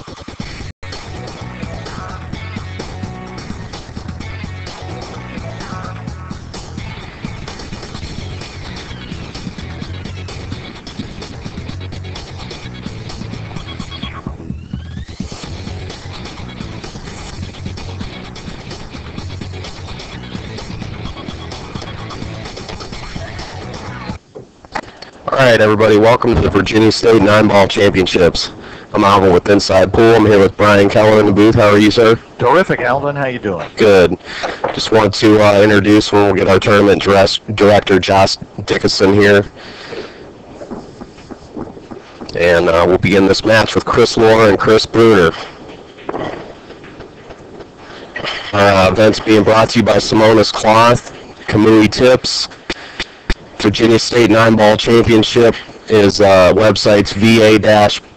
All right, everybody, welcome to the Virginia State 9-Ball Championships. I'm Alvin with Inside Pool. I'm here with Brian Keller in the booth. How are you, sir? Terrific, Alvin. How you doing? Good. Just want to introduce when we'll get our tournament director, Josh Dickinson, here. And we'll begin this match with Chris Loar and Chris Bruner. Our event's being brought to you by Simona's Cloth, Kamui Tips. Virginia State 9-Ball Championship is websites va-pool.com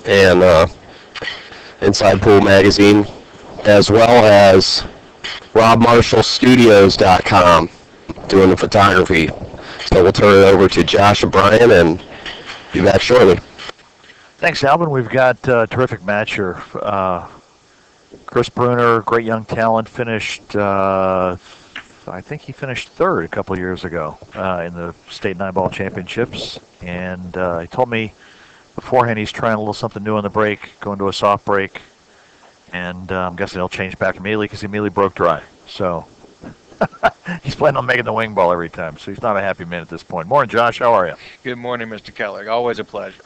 and Inside Pool Magazine, as well as robmarshallstudios.com doing the photography. So we'll turn it over to Josh and Brian and be back shortly. Thanks, Alvin. We've got a terrific match here. Chris Bruner, great young talent, finished I think he finished third a couple of years ago in the state 9-ball championships. And he told me beforehand he's trying a little something new on the break, going to a soft break. And I'm guessing he'll change back immediately because he immediately broke dry. So he's planning on making the wing ball every time. So he's not a happy man at this point. Morning, Josh. How are you? Good morning, Mr. Keller. Always a pleasure.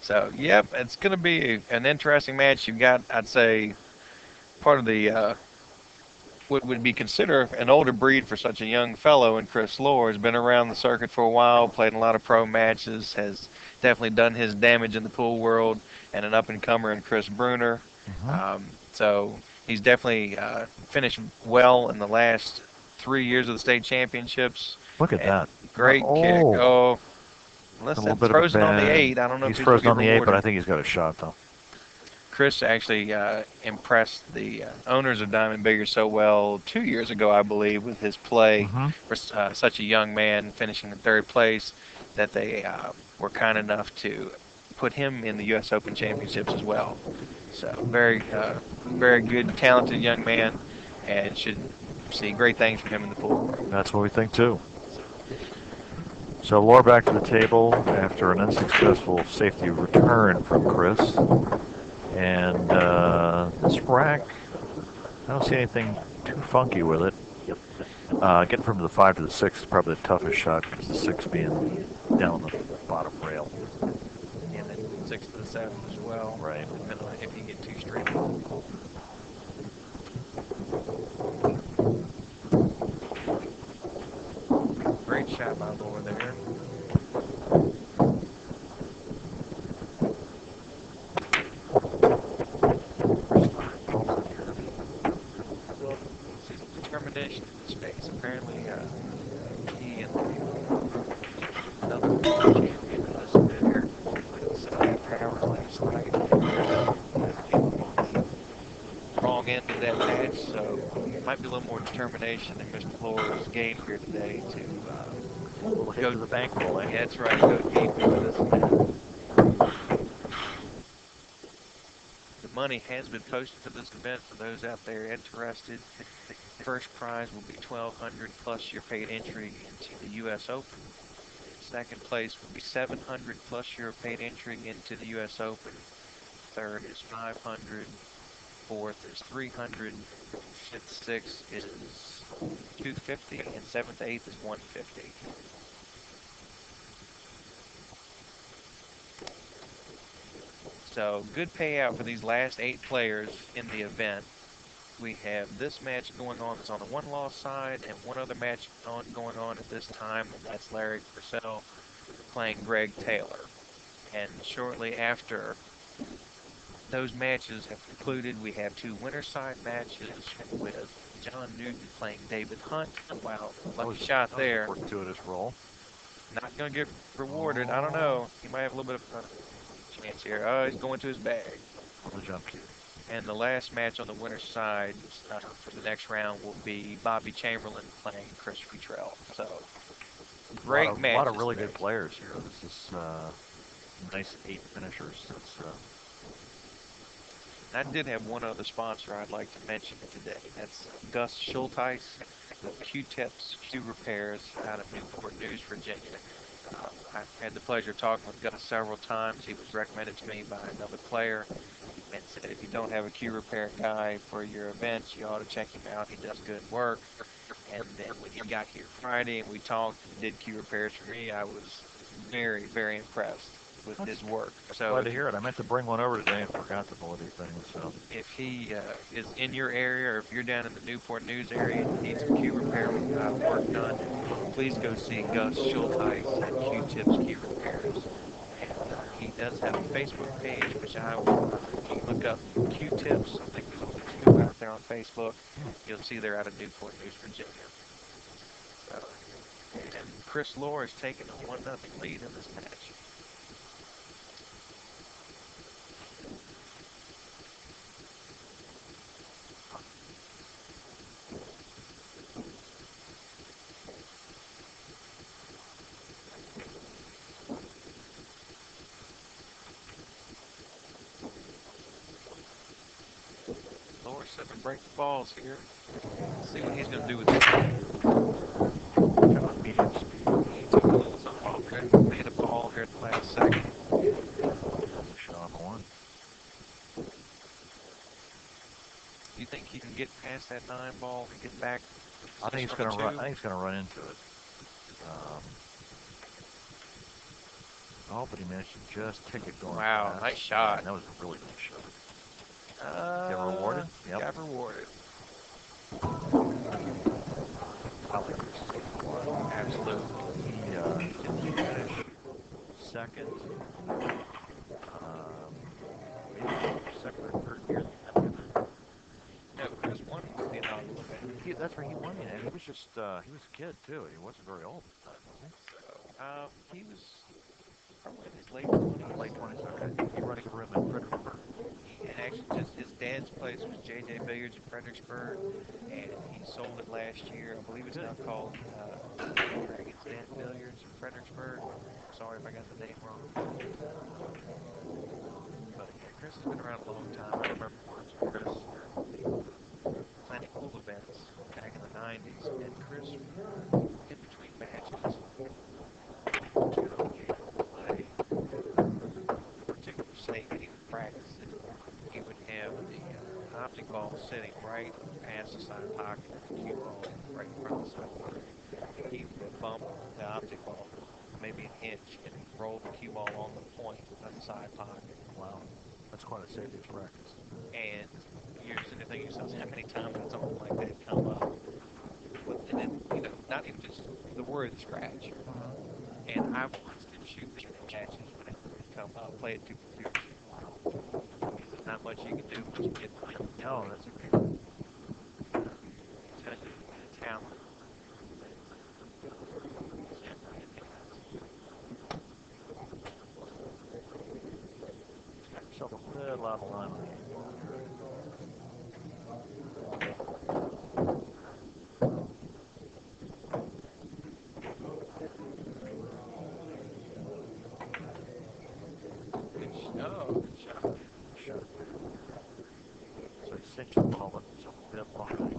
So, yep, it's going to be an interesting match. You've got, I'd say, part of the what would be considered an older breed for such a young fellow, and Chris Loar has been around the circuit for a while, played in a lot of pro matches, has definitely done his damage in the pool world, and an up-and-comer in Chris Bruner. So he's definitely finished well in the last 3 years of the state championships. Look at that. Great kick. Oh, unless it's frozen on the 8. I don't know if he's frozen on the 8, but I think he's got a shot, though. Chris actually impressed the owners of Diamond Bigger so well 2 years ago, I believe, with his play for such a young man, finishing in third place, that they were kind enough to put him in the U.S. Open Championships as well. So very good, talented young man, and should see great things from him in the pool. That's what we think, too. So Loar back to the table after an unsuccessful safety return from Chris. And this rack, I don't see anything too funky with it. Getting from the 5 to the 6 is probably the toughest shot, because the 6 being down the bottom rail. And then 6 to the 7 as well. Right. Depending on if you get too straight. Great shot by Loar there. Determination in space. Apparently, he and another champion in this there, hours last night, wrong end of that match, so it might be a little more determination in Mr. Loar's game here today to go to the bankroll. Yeah, that's right. Go deep into this event. The money has been posted for this event for those out there interested. The first prize will be $1,200 plus your paid entry into the U.S. Open. Second place will be $700 plus your paid entry into the U.S. Open. Third is $500. Fourth is $300. Fifth, sixth is $250, and seventh, eighth is $150. So good payout for these last 8 players in the event. We have this match going on that's on the one-loss side, and one other match going on at this time, and that's Larry Purcell playing Greg Taylor. And shortly after those matches have concluded, we have 2 winner side matches with John Newton playing David Hunt. Wow, lucky shot there. Fortuitous roll. Not going to get rewarded. I don't know. He might have a little bit of a chance here. Oh, he's going to his bag. On the jump cue. And the last match on the winner's side for the next round will be Bobby Chamberlain playing Chris Futrell. So, great match. A lot of really good players here. This is nice 8 finishers. It's I did have one other sponsor I'd like to mention today. That's Gus Schulteis with Q-Tips Q Repairs out of Newport News, Virginia. I've had the pleasure of talking with Gus several times. He was recommended to me by another player and said if you don't have a Q repair guy for your events, you ought to check him out. He does good work. And then when he got here Friday and we talked and did Q repairs for me, I was very, very impressed with his work. So glad to hear it. I meant to bring one over today and forgot the bloody thing. So if he is in your area, or if you're down in the Newport News area and you need some Q repair work done, please go see Gus Schulteis at Q-Tips Q Repairs. And he does have a Facebook page, which I will look up Q-Tips. I think there's only two out there on Facebook. You'll see they're out of Newport News, Virginia. So, and Chris Loar is taking a 1-0 lead in this match. Loar set to break the balls here. Let's see what he's going to do with this. kind of medium speed. He took a little something off there. Made a ball here at the last second. Shot on. Do you think he can get past that 9 ball and get back? I think he's going to run. I think he's going to run into it. But he managed to just kick it going. Wow, fast. nice shot. Yeah, that was a really good shot. Get rewarded? Yep. Got rewarded. I like this. Absolutely. He finish second. Maybe second or third year. No, Chris won the inaugural event. That's where he won it. And he was just, he was a kid too. He wasn't very old at the time, was he? So, he was probably in his late 20s. Late 20s, okay. He running for him in Fredericksburg. And actually, just his dad's place was J.J. Billiards in Fredericksburg, and he sold it last year. I believe it's now called Dragon's Den Billiards in Fredericksburg. Sorry if I got the name wrong. But yeah, Chris has been around a long time. I remember watching Chris Planet Cool events back in the 90s, and Chris, in between matches, play a particular state that he would practice it. He would have the optic ball sitting right past the side pocket, and the cue ball right in front of the side pocket. He would bump the optic ball maybe an inch and roll the cue ball on the point of the side pocket. Wow, that's quite a safety practice. And you're sitting there thinking to yourself, how many times would something like that come up? And then, not even just the word scratch. And I've watched him shoot these matches whenever it come up, play it to perfection. There's not much you can do once you get behind the No, point. that's okay. It's going to be a talent. Got yourself a little out of line on the game. Good shot. Shot. So he cinched the ball up himself a bit behind.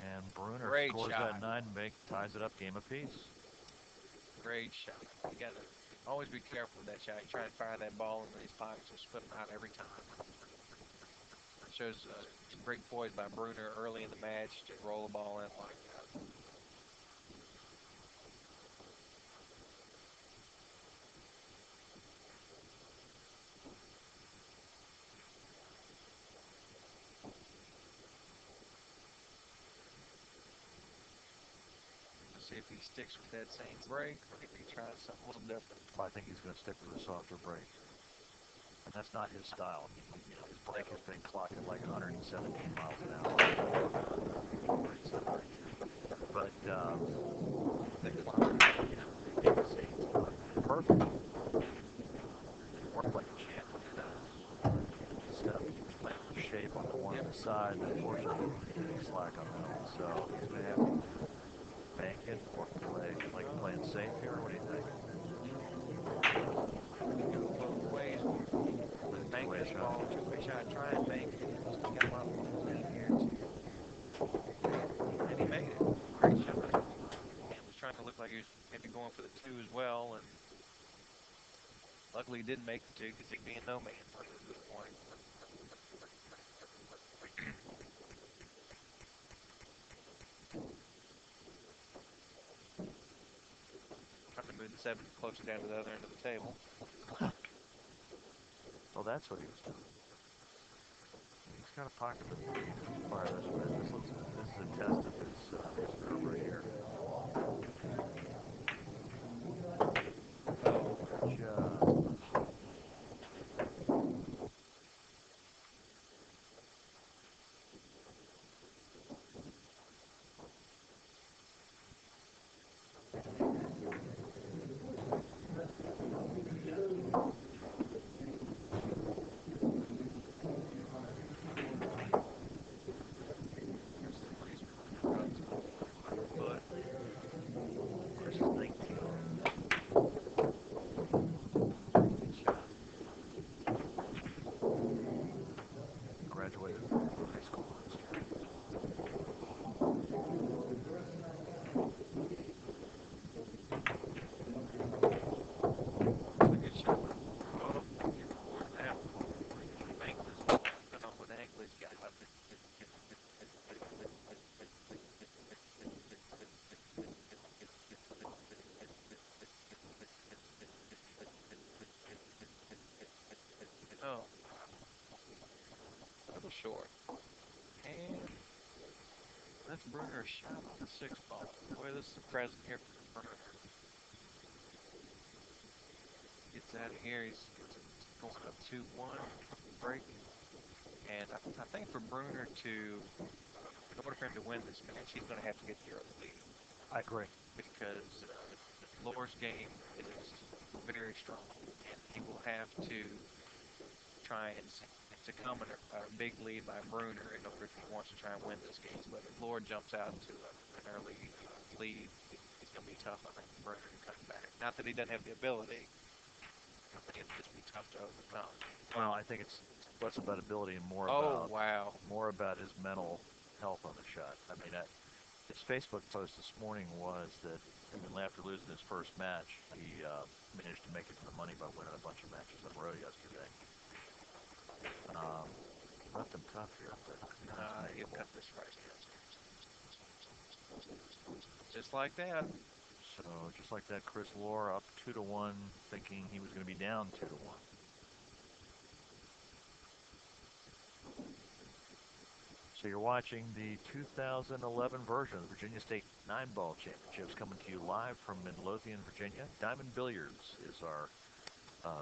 And Bruner Great scores shot. that 9 and ties it up game apiece. Great shot. You got to always be careful with that shot. You try and fire that ball into these pockets, will spit them out every time. Shows some great poise by Bruner early in the match to roll the ball in like that. Let's see if he sticks with that same break or if he tries something a little different. Well, I think he's going to stick with a softer break. And that's not his style. His break has been clocked at like 117 miles an hour. But, The clock. Perfect. Worked like a champ. Stuff. He was playing with shape on the one on the side, and unfortunately he's getting slack on that one. So he's going to have to bank it or play. Like playing safe here, what do you think? You go both ways. Let's bank Two-way this shot. ball, two-way shot. Try and bank it. Still got a lot of balls down here. And he made it. Great shot. And was trying to look like he was maybe going for the two as well. And luckily he didn't make the two because he'd be in no man's land at this point. Trying to move the 7 closer down to the other end of the table. Well, that's what he was doing. He's got a pocket to fire this with. This is a test of his nerve right here. Oh, Good job. but Chris is 19. good shot. Graduated from high school last year. That's a good shot. Oh, that bank this ball. I don't know what angle he's got. Oh, a little short. And that's Bruner's shot on the 6 ball. Boy, this is a present here for Bruner. Gets out of here. He's going up 2-1 break. And I think for Bruner in order for him to win this match, he's going to have to get the early lead. I agree. Because Loar's game is very strong. And he will have to try and succumb in a big lead by Bruner in order if he wants to try and win this game. But if Loar jumps out to an early lead, it's going to be tough, I think, for Bruner to come back. Not that he doesn't have the ability. I think it'd just be tough to overcome. Well, I think it's less about ability and more about his mental health on the shot. I mean, his Facebook post this morning was that even after losing his first match, he managed to make it to the money by winning a bunch of matches in a row yesterday. Left him tough here, but He'll cut this right here. Just like that. So just like that, Chris Loar up 2-1, thinking he was going to be down 2-1. So you're watching the 2011 version of the Virginia State 9-Ball Championships coming to you live from Midlothian, Virginia. Diamond Billiards is our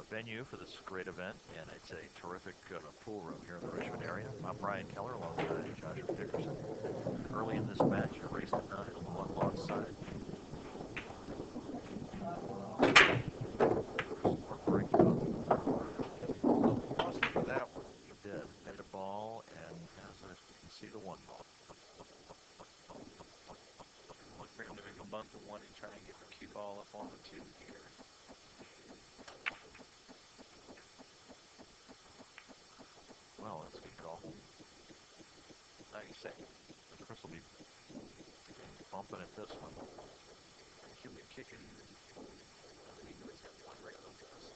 venue for this great event, and it's a terrific pool room here in the Richmond area. I'm Brian Keller alongside Joshua Dickerson. Early in this match, a race to 9 on the one-loss side. Lost for that one. He did. Hit a ball and has a, you can see the one ball. Look for him to make a bunt to 1 and try and get the cue ball up on the 2 here. Well, that's a good call. Nice. Chris will be bumping at this one. He'll be kicking. He knows how to play right on this.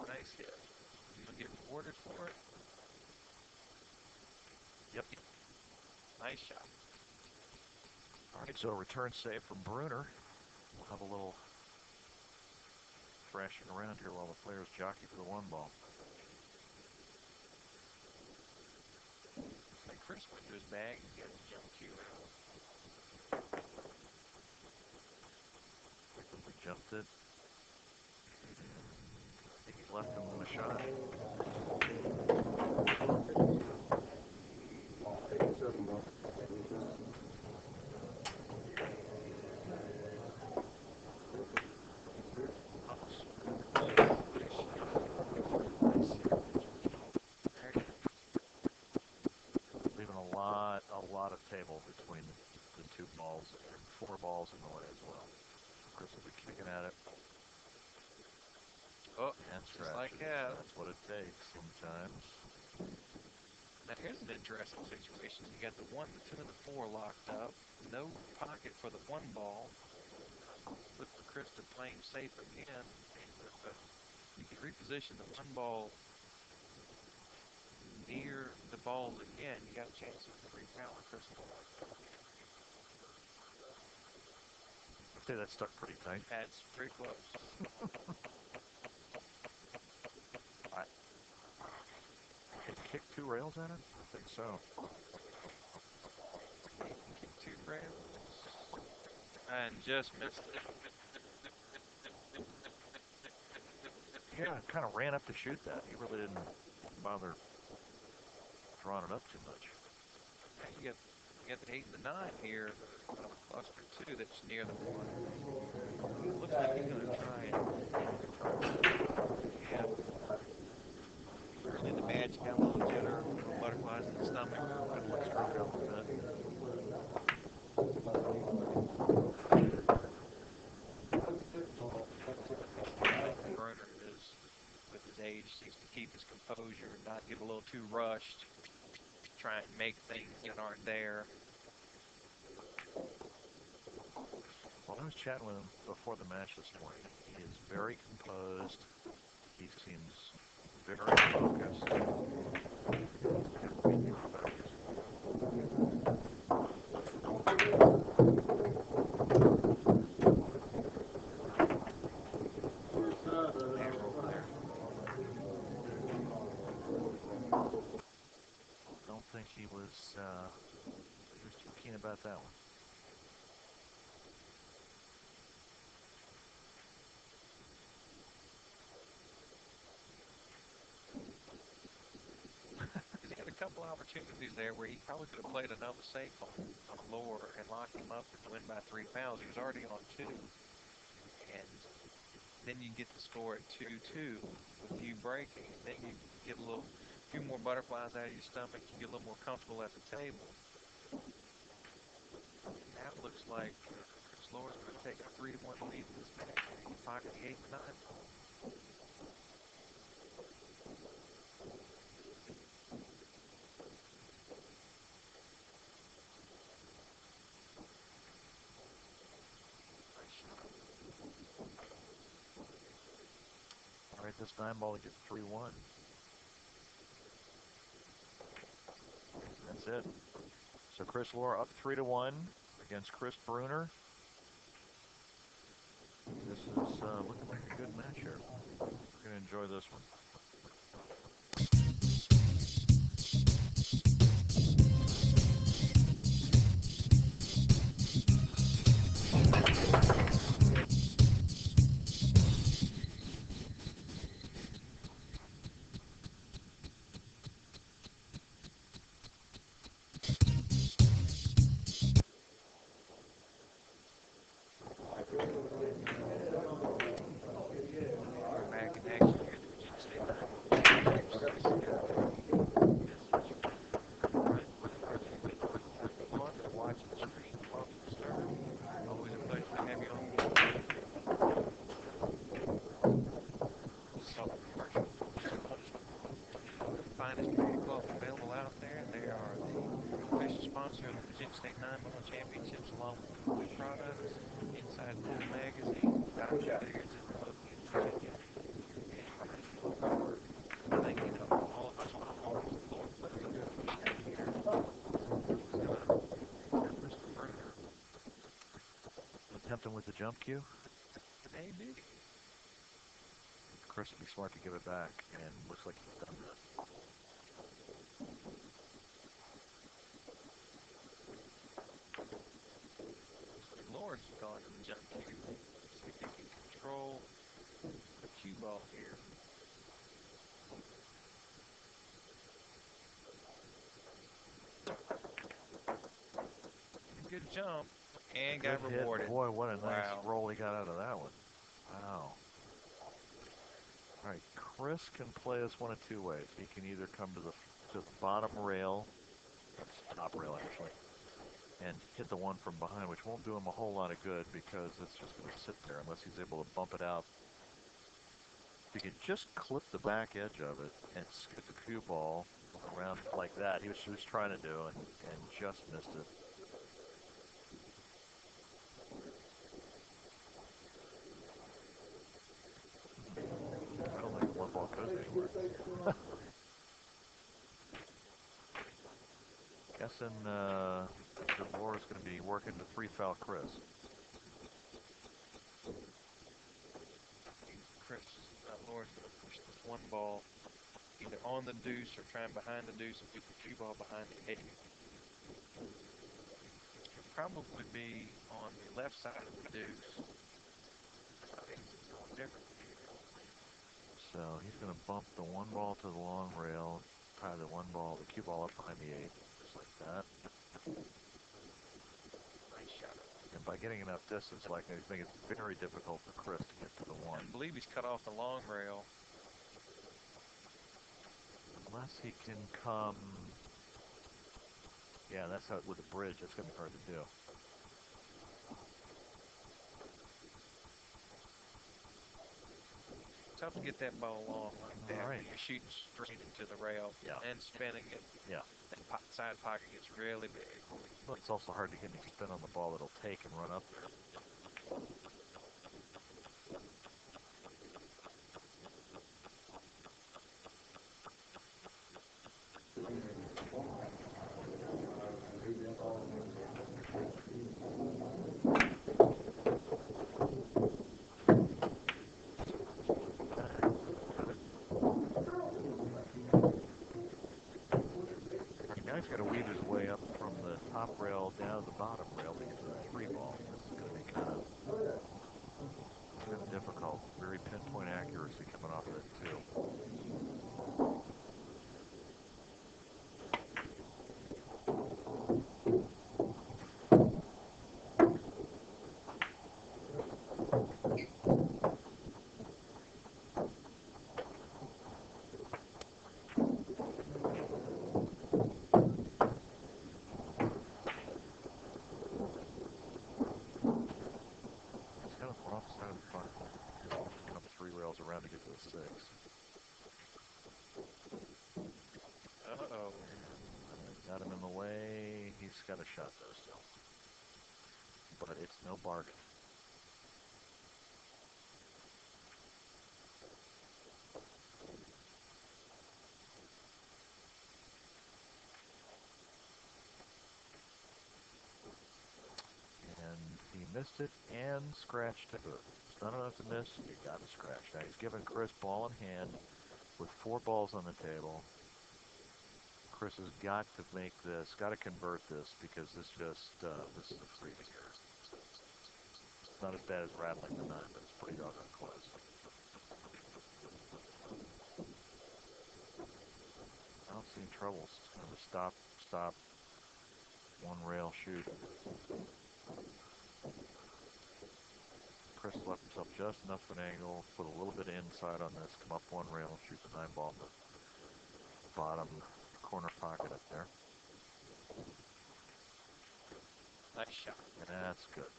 Nice hit. He'll get rewarded for it. Yep. Nice shot. All right, so a return save from Bruner. We'll have a little thrashing around here while the players jockey for the one ball. Like Chris went to his bag and got his jump cue out. Jumped it. I think he's left him a shot. lot of table between the two balls, 4 balls in the way as well. Chris will be kicking at it. Oh, and just like scratching. that. That's what it takes sometimes. Now here's an interesting situation. You got the 1, the 2, and the 4 locked up. No pocket for the 1 ball. Look for Chris to play him safe again. But you can reposition the 1 ball near the balls again. You got a chance of 3 pound with Chris Loar. I'd say that's stuck pretty tight. That's pretty close. Can you kick 2 rails at it? I think so. Kick 2 rails. And just missed it. Yeah, kind of ran up to shoot that. He really didn't bother drawing it up too much. You got the 8 and the 9 here. Cluster 2 that's near the 1. Looks like he's going to try it. Yeah. Early in the match, got a little jitter, a little butterflies in the stomach. Good leg stroke out a little bit. Bruner is, with his age, seems to keep his composure and not get a little too rushed. Try and make things that aren't there. Well, I was chatting with him before the match this morning. He is very composed. He seems very focused. Don't think he was too keen about that one. He's had a couple opportunities there where he probably could have played another safe on Loar and locked him up and win by 3 pounds. He was already on 2. And then you get the score at 2-2 with you breaking. Then you get a few more butterflies out of your stomach. You get a little more comfortable at the table. Now it looks like Chris Loar's going to take a 3-1 lead in this match. He can pocket the 8 and 9 ball. All right, this 9 ball to get 3-1. That's it. So Chris Loar up 3-1 against Chris Bruner. This is looking like a good match here. We're going to enjoy this one. Back in action here at the Virginia State watch the screen, welcome, sir. Always a pleasure to have you on board. So, commercial. Finest beer club available out there. They are the official sponsor of the Virginia State 9-Ball Championships, along with Food Products, Inside Food Magazine, Dr. Beards in Midlothian, Virginia. Thank you to all of our sponsors. Lord, what a good weekend here. Mr. Bruner. Attempt him with the jump cue. Maybe. Chris would be smart to give it back, and looks like he's done that. Loar's gone to the jump cue. See if he can control the cue ball here. Good jump and got Good rewarded. Hit. Boy, what a nice Wow. roll he got out of that one. Wow. All right, Chris can play this one of 2 ways. He can either come to the bottom rail top rail actually, and hit the one from behind, which won't do him a whole lot of good because it's just going to sit there unless he's able to bump it out. If he could just clip the back edge of it and skip the cue ball around like that, he was trying to do, and just missed it. I don't think the one ball goes anywhere. Guessing Mr. Loar is going to be working the 3-foul Chris. Loar's going to push this one ball either on the deuce or trying behind the deuce and put the cue ball behind the egg. It probably would be on the left side of the deuce. So he's going to bump the one ball to the long rail, tie the one ball, the cue ball up behind the 8, just like that. Nice shot. And by getting enough distance like that, I think it's very difficult for Chris to get to the one. I believe he's cut off the long rail. Unless he can come... Yeah, that's how, with the bridge, that's going to be hard to do. It's tough to get that ball off like that. All right. You're shooting straight into the rail and spinning it. Yeah. That side pocket gets really big. But it's also hard to get any spin on the ball that'll take and run up there. Now he's got to weave his way up from the top rail down to the bottom rail to get to the 3 ball. This is going to be kind of difficult. Very pinpoint accuracy coming off of it too. Around to get to the 6. Uh-oh. Got him in the way. He's got a shot though still. But it's no bargain. And he missed it and scratched it. It's not enough to miss. You got to scratch. Now he's giving Chris ball in hand with 4 balls on the table. Chris has got to make this, got to convert this because this is a freak here. It's not as bad as rattling the 9, but it's pretty doggone close. I don't see any troubles. It's kind of a stop, one rail shoot. Chris left himself just enough of an angle, put a little bit of inside on this, come up one rail, shoot the 9 ball to the bottom corner pocket up there. Nice shot. And that's good.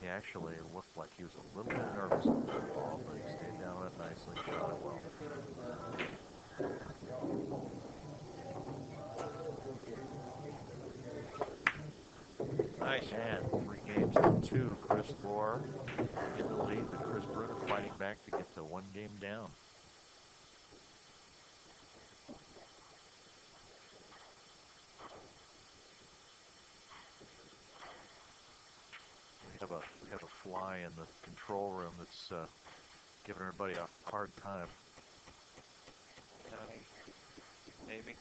He actually looked like he was a little bit nervous on that ball, but he stayed down on it nicely, shot it well. Nice. And 3 games to 2. Chris Loar in the lead, but Chris Bruner fighting back to get to 1 game down. We have a fly in the control room that's giving everybody a hard time. Maybe.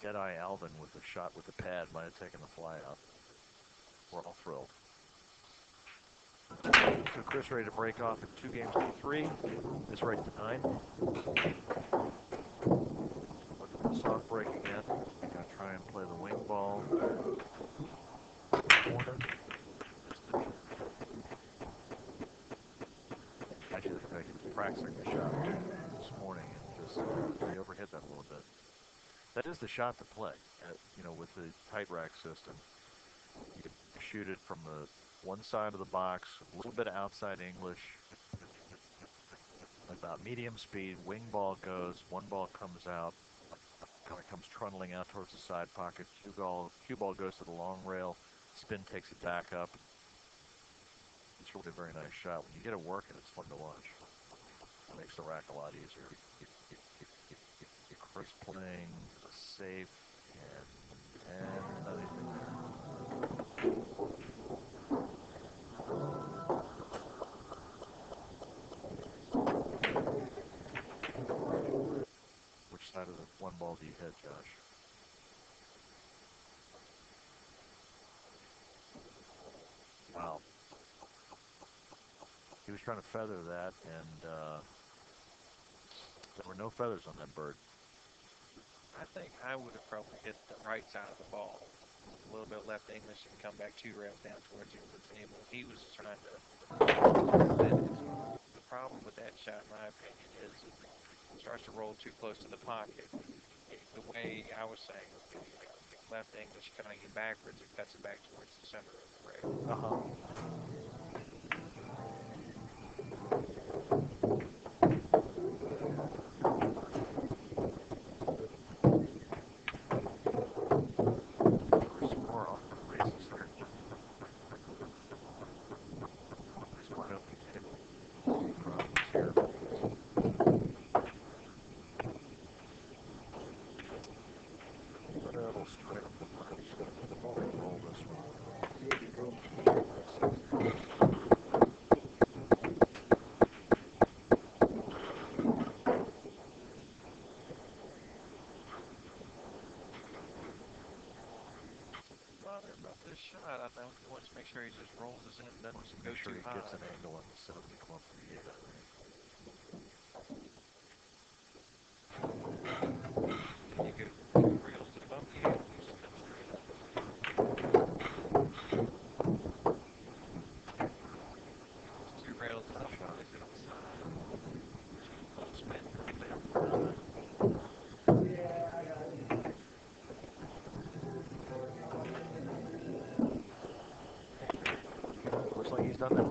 Deadeye Alvin with the shot with the pad might have taken the fly out. We're all thrilled. So Chris ready to break off in 2 games to 3. This race to 9. Looking for the soft break again. Gonna try and play the wing ball. Corner. Actually, he was practicing the shot this morning and overhit that a little bit. That is the shot to play, with the tight rack system. You can shoot it from the one side of the box, a little bit of outside English, about medium speed. Wing ball goes, one ball comes out, kind of comes trundling out towards the side pocket. Cue ball goes to the long rail, spin takes it back up. It's really a very nice shot. When you get it working, it's fun to watch. It makes the rack a lot easier. Chris playing safe and nothing there. Which side of the one ball do you hit, Josh? Wow. He was trying to feather that, and there were no feathers on that bird. I think I would have probably hit the right side of the ball. A little bit left English and come back 2 rails down towards him. He was trying to. The problem with that shot, in my opinion, is it starts to roll too close to the pocket. The way I was saying, left English coming in backwards, it cuts it back towards the center of the rail. Shot. I want to make sure he just rolls his in and doesn't go too high. Make sure he gets an angle on the 70 club for you. You get 2 rails above the English and come straight up. 2 rails up on his inside. Spin right there. Looks like he's done that.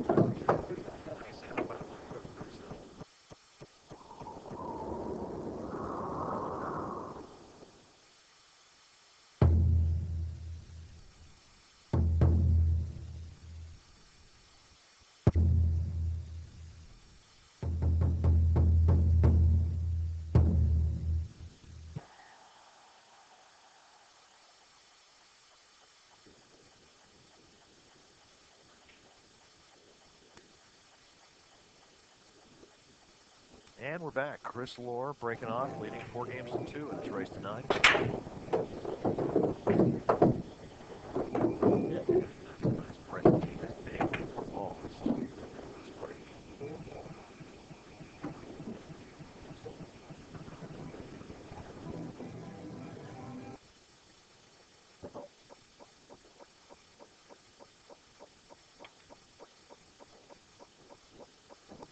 And we're back. Chris Loar breaking off, leading 4 games to 2 in this race tonight.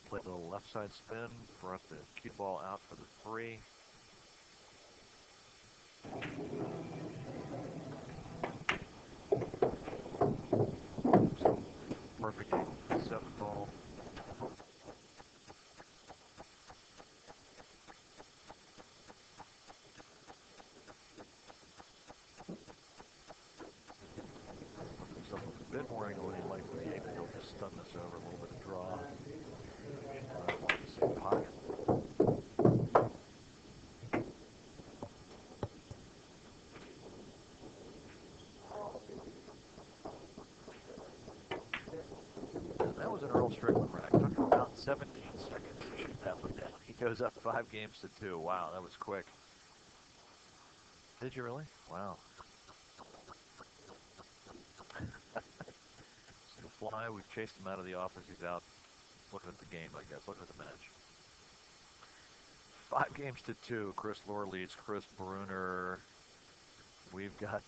Play a little left side spin, brought the cue ball out for the 3. Perfect angle for the 7 ball. Himself with a bit more angle than he'd like for the angle. He'll just stun this over, a little bit of draw. Like the same pocket. That was an Earl Strickland rack. Took him about 17 seconds to shoot that one down. He goes up 5 games to 2. Wow, that was quick. Did you really? Wow. Single fly. We've chased him out of the office. He's out looking at the game, I guess, looking at the match. 5 games to 2. Chris Loar leads Chris Bruner. We've got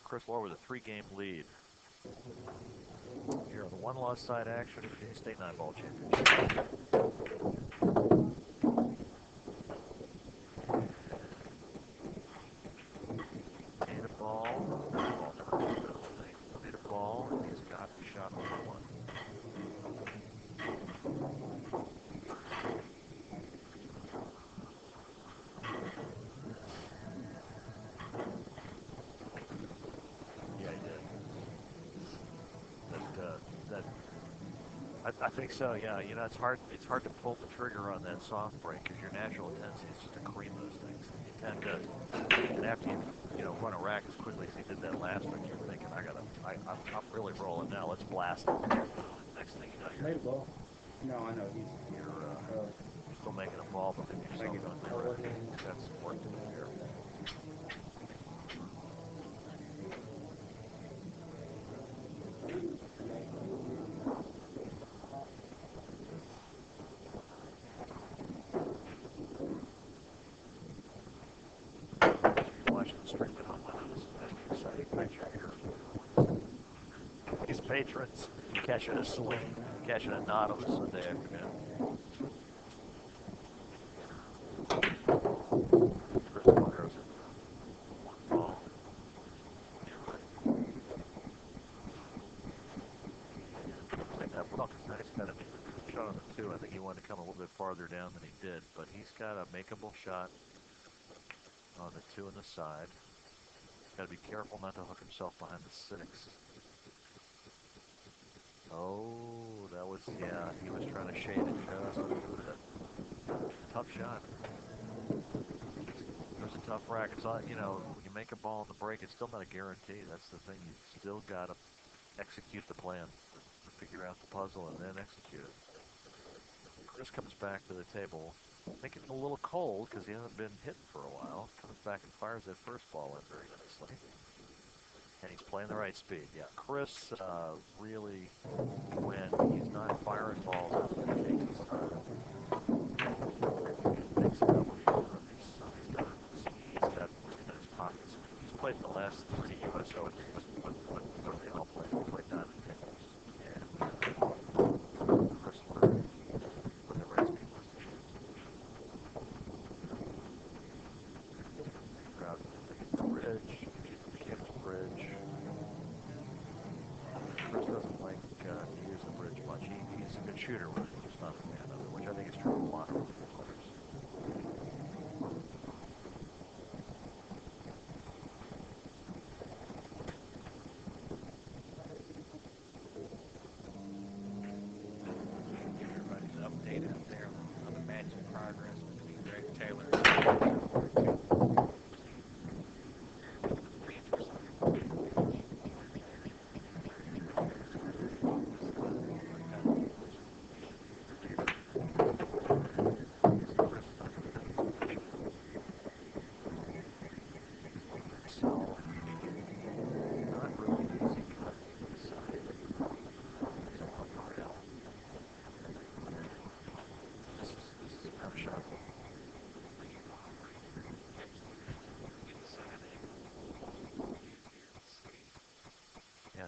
Chris Loar with a 3-game lead. Here on the 1-loss side action, Virginia State 9-ball championship. I think so. Yeah, you know, it's hard. It's hard to pull the trigger on that soft break because your natural tendency is just to cream those things. You tend to, and after you know run a rack as quickly as he did that last one, you're thinking, I'm really rolling now. Let's blast it. Next thing you know, No, I know you're still making a ball, but leaving yourself on the rack. You've got some work to do here. Watching the stream at home, this is an exciting picture here. These patrons catching a swing, catching a knot on a Sunday afternoon. Chris Bruner's in ball. Well, tonight's got a shot on the 2. I think he wanted to come a little bit farther down than he did, but he's got a makeable shot on the 2 and the side. Got to be careful not to hook himself behind the 6. Oh, that was, yeah, he was trying to shade it just a little bit. Tough shot. There's a tough rack. It's not, you know, when you make a ball in the break, it's still not a guarantee. That's the thing. You still got to execute the plan. Figure out the puzzle and then execute it. Chris comes back to the table, thinking a little cold because he hasn't been hitting for a while. Comes back and fires that first ball in very nicely. And he's playing the right speed. Yeah, Chris really, when he's not firing balls, takes his time. Takes a couple of he's got in his pockets. He's played the last 3 U.S. Opens. What they all play. He played 9 and 10. And Chris learned what the right speed was. Grab the bridge. Keep the bridge. Chris doesn't like to use the bridge much. He's a good shooter with it. He's just not a fan of it, which I think is true of a lot of players. Everybody's updated there on the match in progress between Greg Taylor.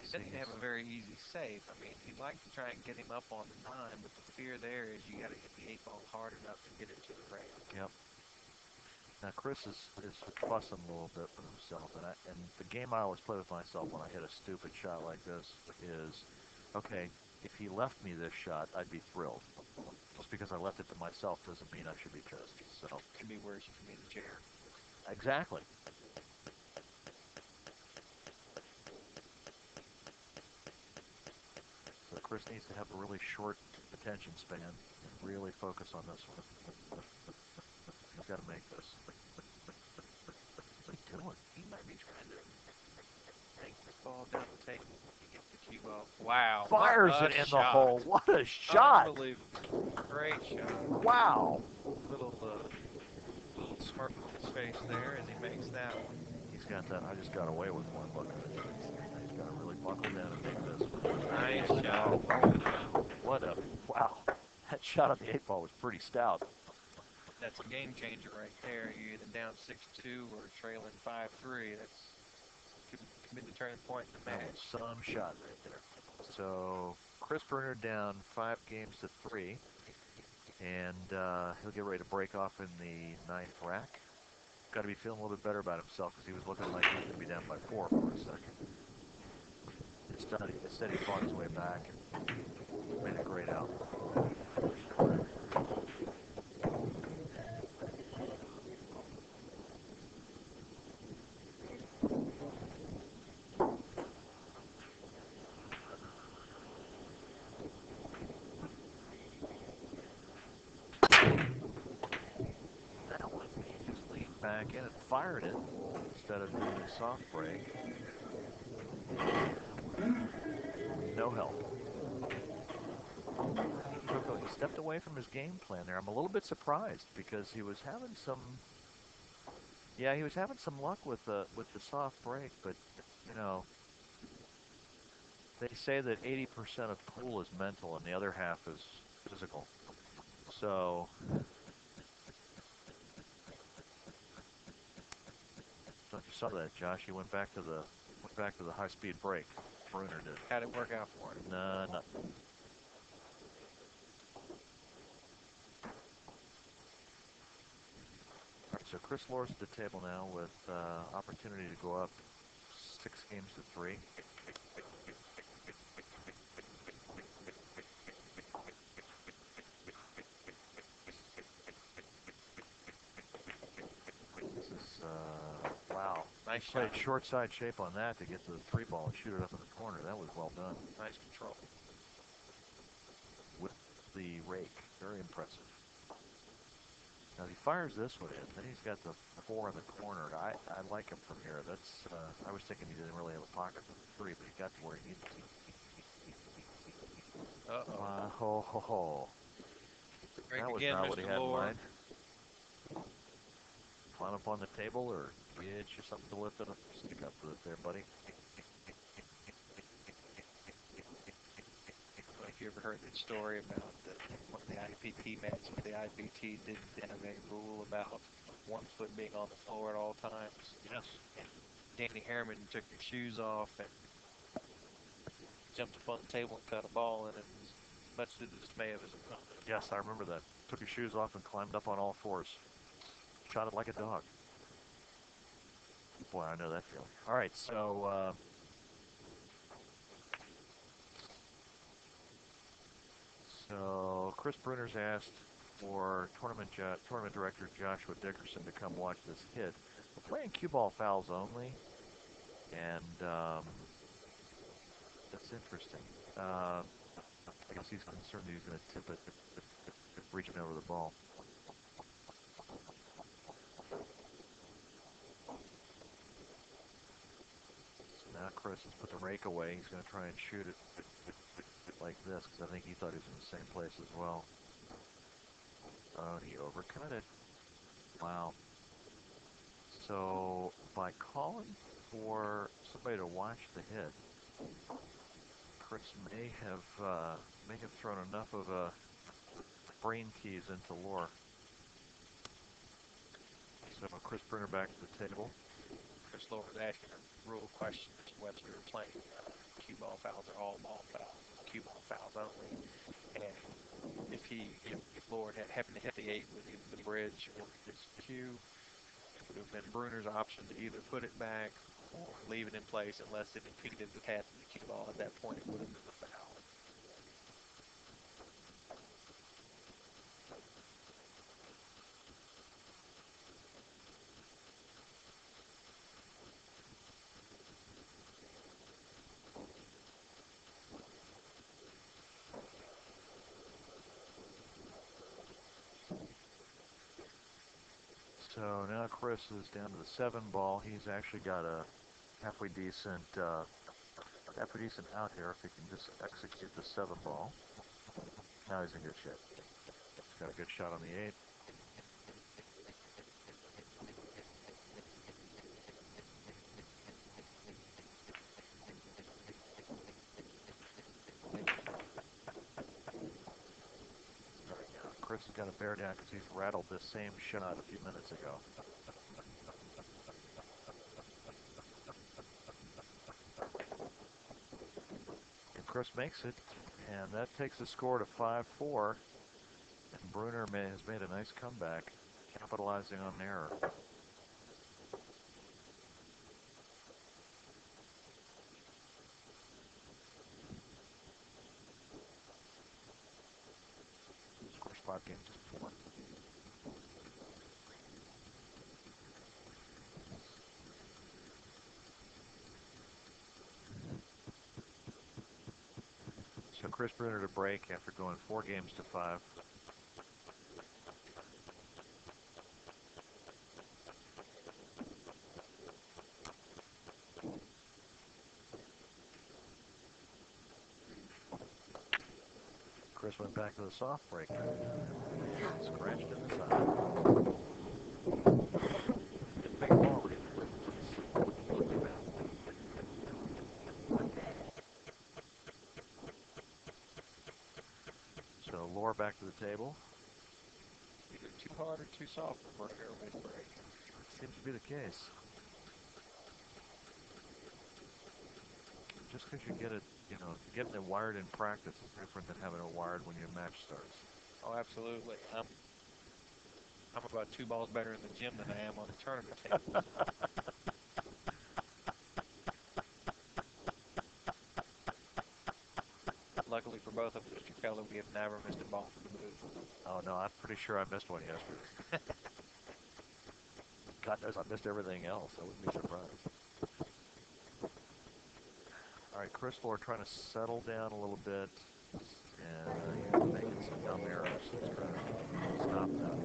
He doesn't have a very easy save. I mean, he'd like to try and get him up on the 9, but the fear there is you got to hit the 8 ball hard enough to get it to the rail. Yep. Now Chris is fussing a little bit with himself, and the game I always play with myself when I hit a stupid shot like this is, okay, if he left me this shot, I'd be thrilled. Just because I left it to myself doesn't mean I should be pissed. So it could be worse. You could be in the chair. Exactly. So Chris needs to have a really short attention span and really focus on this one. He's got to make this. What's he doing? He might be trying to take this ball down the table and get the cue off. Wow. Fires it in the hole. What a shot. Unbelievable. Great shot. Wow. Little smirk on his face there as he makes that one. He's got that I just got away with one look at it. He's got to really buckle down and make this. Nice shot. What a, wow. That shot on the 8 ball was pretty stout. That's a game changer right there. You're either down 6-2 or trailing 5-3. That's could be the turning point in the match. Some shot right there. So Chris Bruner down 5 games to 3. And he'll get ready to break off in the 9th rack. Got to be feeling a little bit better about himself because he was looking like he was going to be down by 4 for a second. Instead, he fought his way back and made a great out. back in and fired it instead of doing a soft break. No help. He stepped away from his game plan there. I'm a little bit surprised because he was having some. Yeah, he was having some luck with the soft break, but you know, they say that 80% of pool is mental and the other half is physical. So, don't you saw that, Josh? He went back to the high-speed break. Bruner did. How'd it work out for him? Nah, nothing. All right, so Chris Loar's at the table now with opportunity to go up 6-3. This is, wow. Nice He played shot. short side shape on that to get to the 3-ball and shoot it up in the corner. That was well done. Nice control. With the rake. Very impressive. Now he fires this one in. Then he's got the 4 in the corner. I like him from here. That's I was thinking he didn't really have a pocket for the 3, but he got to where he needed to. Uh-oh. Ho, ho, ho. That was again, not Mr. what he had in Loar. mind. Climb up on the table or get you something to lift it up. Stick up with it there, buddy. If you ever heard that story about one of the IPT matches, the IPT didn't have a rule about 1 foot being on the floor at all times. Yes. And Danny Harriman took his shoes off and jumped up on the table and cut a ball in it, much to the dismay of his opponent. Yes, I remember that. Took his shoes off and climbed up on all 4s. Shot it like a dog. Boy, I know that feeling. All right, so Chris Bruner's asked for tournament director Joshua Dickerson to come watch this hit. We're playing cue ball fouls only, and that's interesting. I guess he's concerned that he's going to tip it, reaching over the ball. So now Chris has put the rake away. He's going to try and shoot it like this because I think he thought he was in the same place as well. Oh, he overcut it. Wow. So by calling for somebody to watch the hit, Chris may have thrown enough of brain tease into Loar. So Chris Bruner back to the table. Chris Loar was asking a rule question as to whether you're playing cue ball fouls or all ball fouls, cue ball fouls only. And if Loar had happened to hit the 8 with either the bridge or his cue, it would have been Bruner's option to either put it back or leave it in place unless it impeded the path of the cue ball. At that point, it would have been a foul. So now Chris is down to the 7 ball. He's actually got a halfway decent out here if he can just execute the 7 ball. Now he's in good shape. He's got a good shot on the 8. Chris has got to bear down because he's rattled this same shot a few minutes ago. And Chris makes it, and that takes the score to 5-4. And Bruner has made a nice comeback, capitalizing on an error. Score's 5-4. So Chris Bruner to break after going 4-5. Chris went back to the soft break. Scratched in the side. Big ball either. Looked bad. So Loar back to the table. Either too hard or too soft for Bruner mid-break. Seems to be the case. Just because you get it, getting it wired in practice is different than having it wired when your match starts. Oh, absolutely. I'm about 2 balls better in the gym than I am on the tournament table. Luckily for both of us, Mr. Keller, we have never missed a ball from the booth. Oh, no, I'm pretty sure I missed one yesterday. God knows I missed everything else. I wouldn't be surprised. All right, Chris Loar trying to settle down a little bit, and he's making some dumb errors. He's trying to stop that.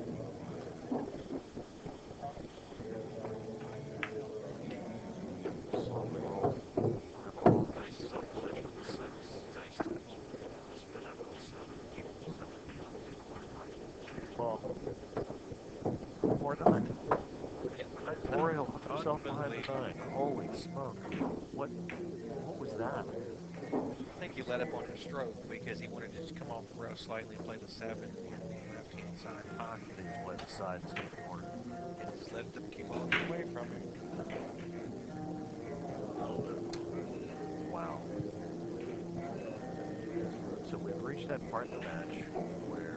Slowly roll. Ball faces up position 6. Spin up to 7. Ball. 4-9. Oriole put himself behind the 9. Holy smoke. What was that? I think he let up on his stroke because he wanted to just come off the rail slightly and play the 7 in the left-hand side pocket. He just played the side instead of corner. And just let them keep walking away from him. Wow. So we've reached that part in the match where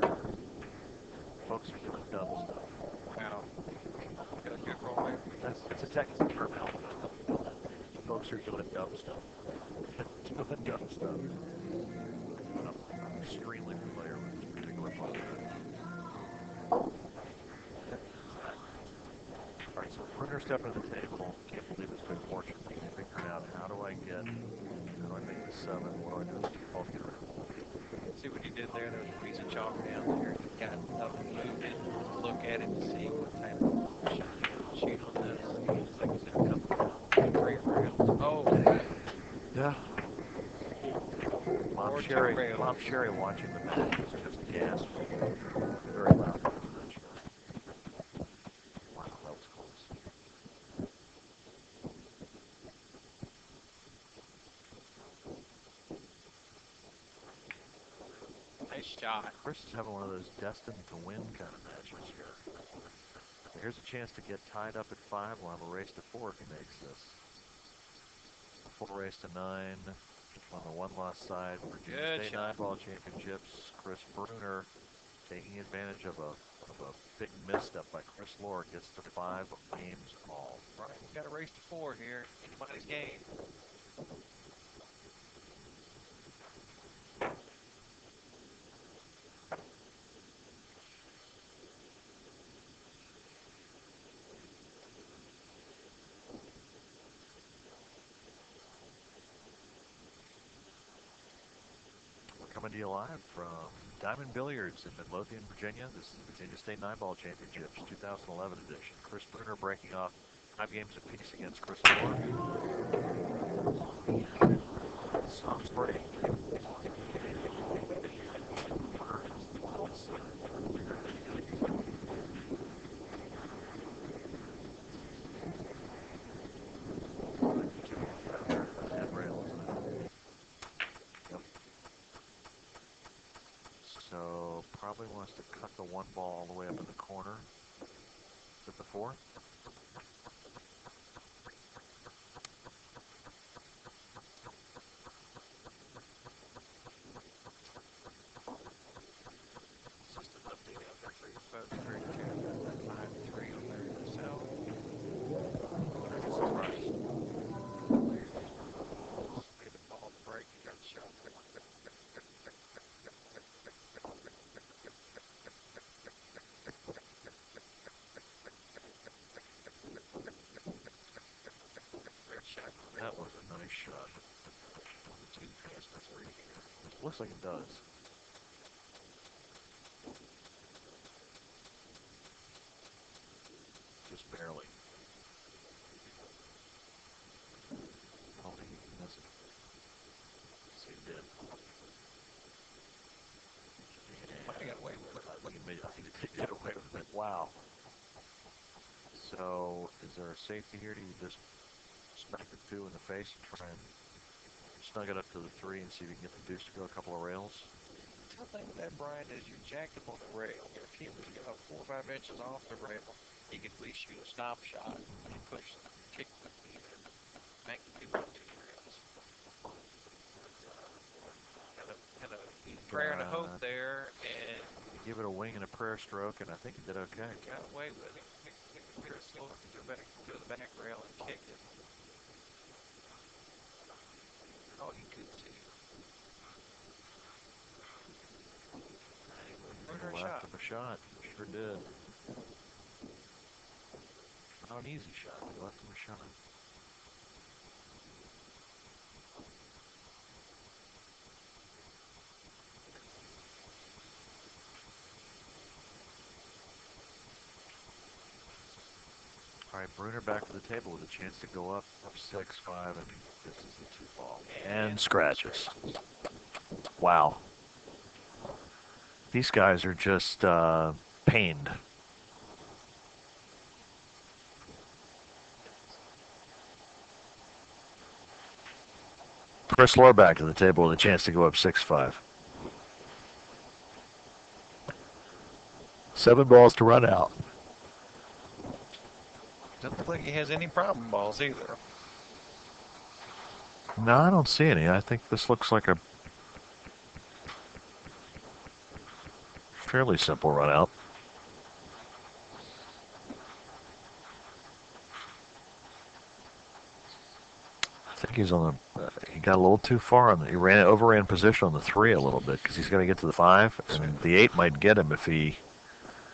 folks are doing dumb stuff. Wow. Got a good roll there. That's a technical term, Al. Folks are doing dumb stuff. Doing dumb stuff. I'm extremely familiar with this particular part of it. All right, so Bruner stepping to the table. Can't believe his good fortune. He's figuring out how do I make the 7? What do I do to keep both get rid of the ball? See what he did there? There was a piece of chalk down there. He got up and moved it to look at it to see what type of shot he would shoot on this. It's like he's going to come down 3 rails. Oh, yeah. Mom Sherry watching the match was just gasped. Very loud. Wow, that was close. nice shot. Chris is having one of those destined to win kind of matches here. Here's a chance to get tied up at 5. We'll have a race to 4 if he makes this. A full race to 9 on the one-loss side. Virginia State 9-ball championships. Chris Bruner taking advantage of a big misstep by Chris Loar. Gets to 5 games all. Right, we've got a race to 4 here. Anybody's game. Coming to you live from Diamond Billiards in Midlothian, Virginia. This is the Virginia State 9-ball championships 2011 edition. Chris Bruner breaking off 5 games apiece against Chris Loar. Soft break. So probably wants to cut the 1 ball all the way up in the corner. Is it the 4? Both 3-2, 5-3 on there himself. That's a surprise. Leave the ball to break. He got the shot. That was a nice shot. 2 past the 3 here. It looks like it does. Just barely. Oh, he missed it. Yes, he did. Wow. So, is there a safety here? Do you just smack the 2 in the face and try and snug it up to the 3 and see if you can get the deuce to go a couple of rails? The tough thing with that, Brian, is you jacked up on the rail. If he was 4 or 5 inches off the rail, he could at least shoot a stop shot and push, kick the make the 2 rails. Had a prayer and a hope there, and give it a wing and a prayer stroke, and I think it did okay. Got away with it. Peter still to the back rail and kicked it. Oh, you could too. Left of a shot. Sure did. Not an easy shot. Left of a shot. All right, Bruner back to the table with a chance to go up 6-5, and this is the 2 ball. And scratches. Wow. These guys are just pained. Chris Loar back to the table with a chance to go up 6-5. 7 balls to run out. Doesn't look like he has any problem balls either. No, I don't see any. I think this looks like a fairly simple run out. I think he's on the. He got a little too far on the. He overran position on the 3 a little bit because he's going to get to the 5, and the 8 might get him if he.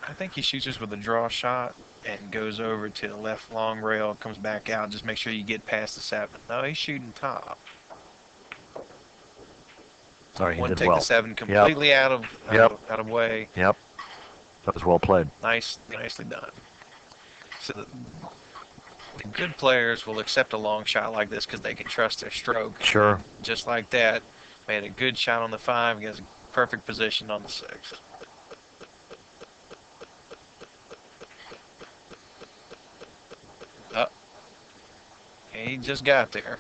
I think he shoots this with a draw shot and goes over to the left long rail, comes back out, just make sure you get past the 7. No, he's shooting top. Sorry, he Wouldn't did take well. the 7 completely out of way. Yep. That was well played. Nicely done. So the good players will accept a long shot like this because they can trust their stroke. Sure. Just like that, made a good shot on the 5, gets a perfect position on the 6. He just got there.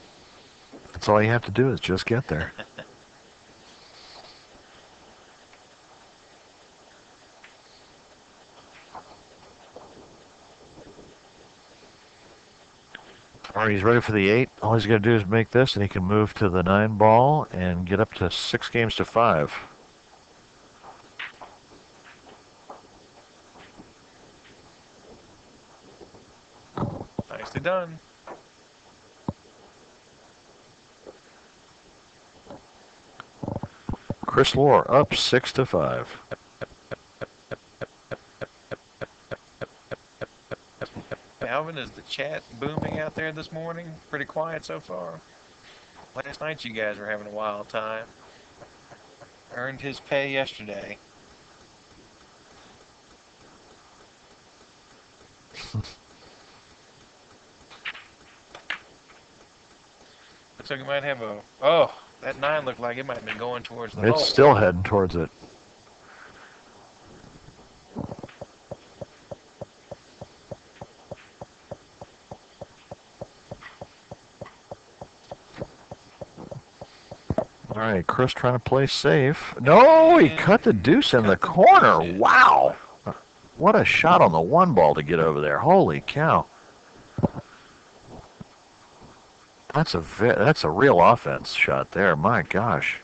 That's all you have to do is just get there. All right, he's ready for the 8. All he's got to do is make this, and he can move to the 9 ball and get up to 6 games to 5. Nicely done. Chris Loar up 6 to 5. Alvin, is the chat booming out there this morning? Pretty quiet so far. Last night you guys were having a wild time. Earned his pay yesterday. Looks like we might have a... Oh, that 9 looked like it might have been going towards the hole. It's still heading towards it. All right, Chris trying to play safe. No, he cut the deuce in the corner. Wow. What a shot on the 1 ball to get over there. Holy cow. That's a real offense shot there. My gosh.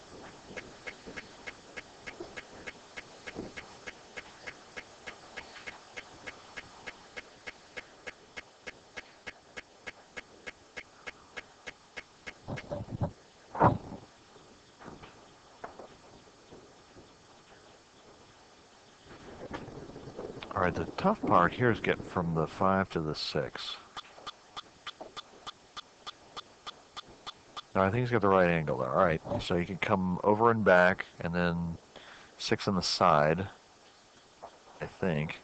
All right, the tough part here is getting from the 5 to the 6. No, I think he's got the right angle there. All right, so you can come over and back, and then 6 on the side, I think.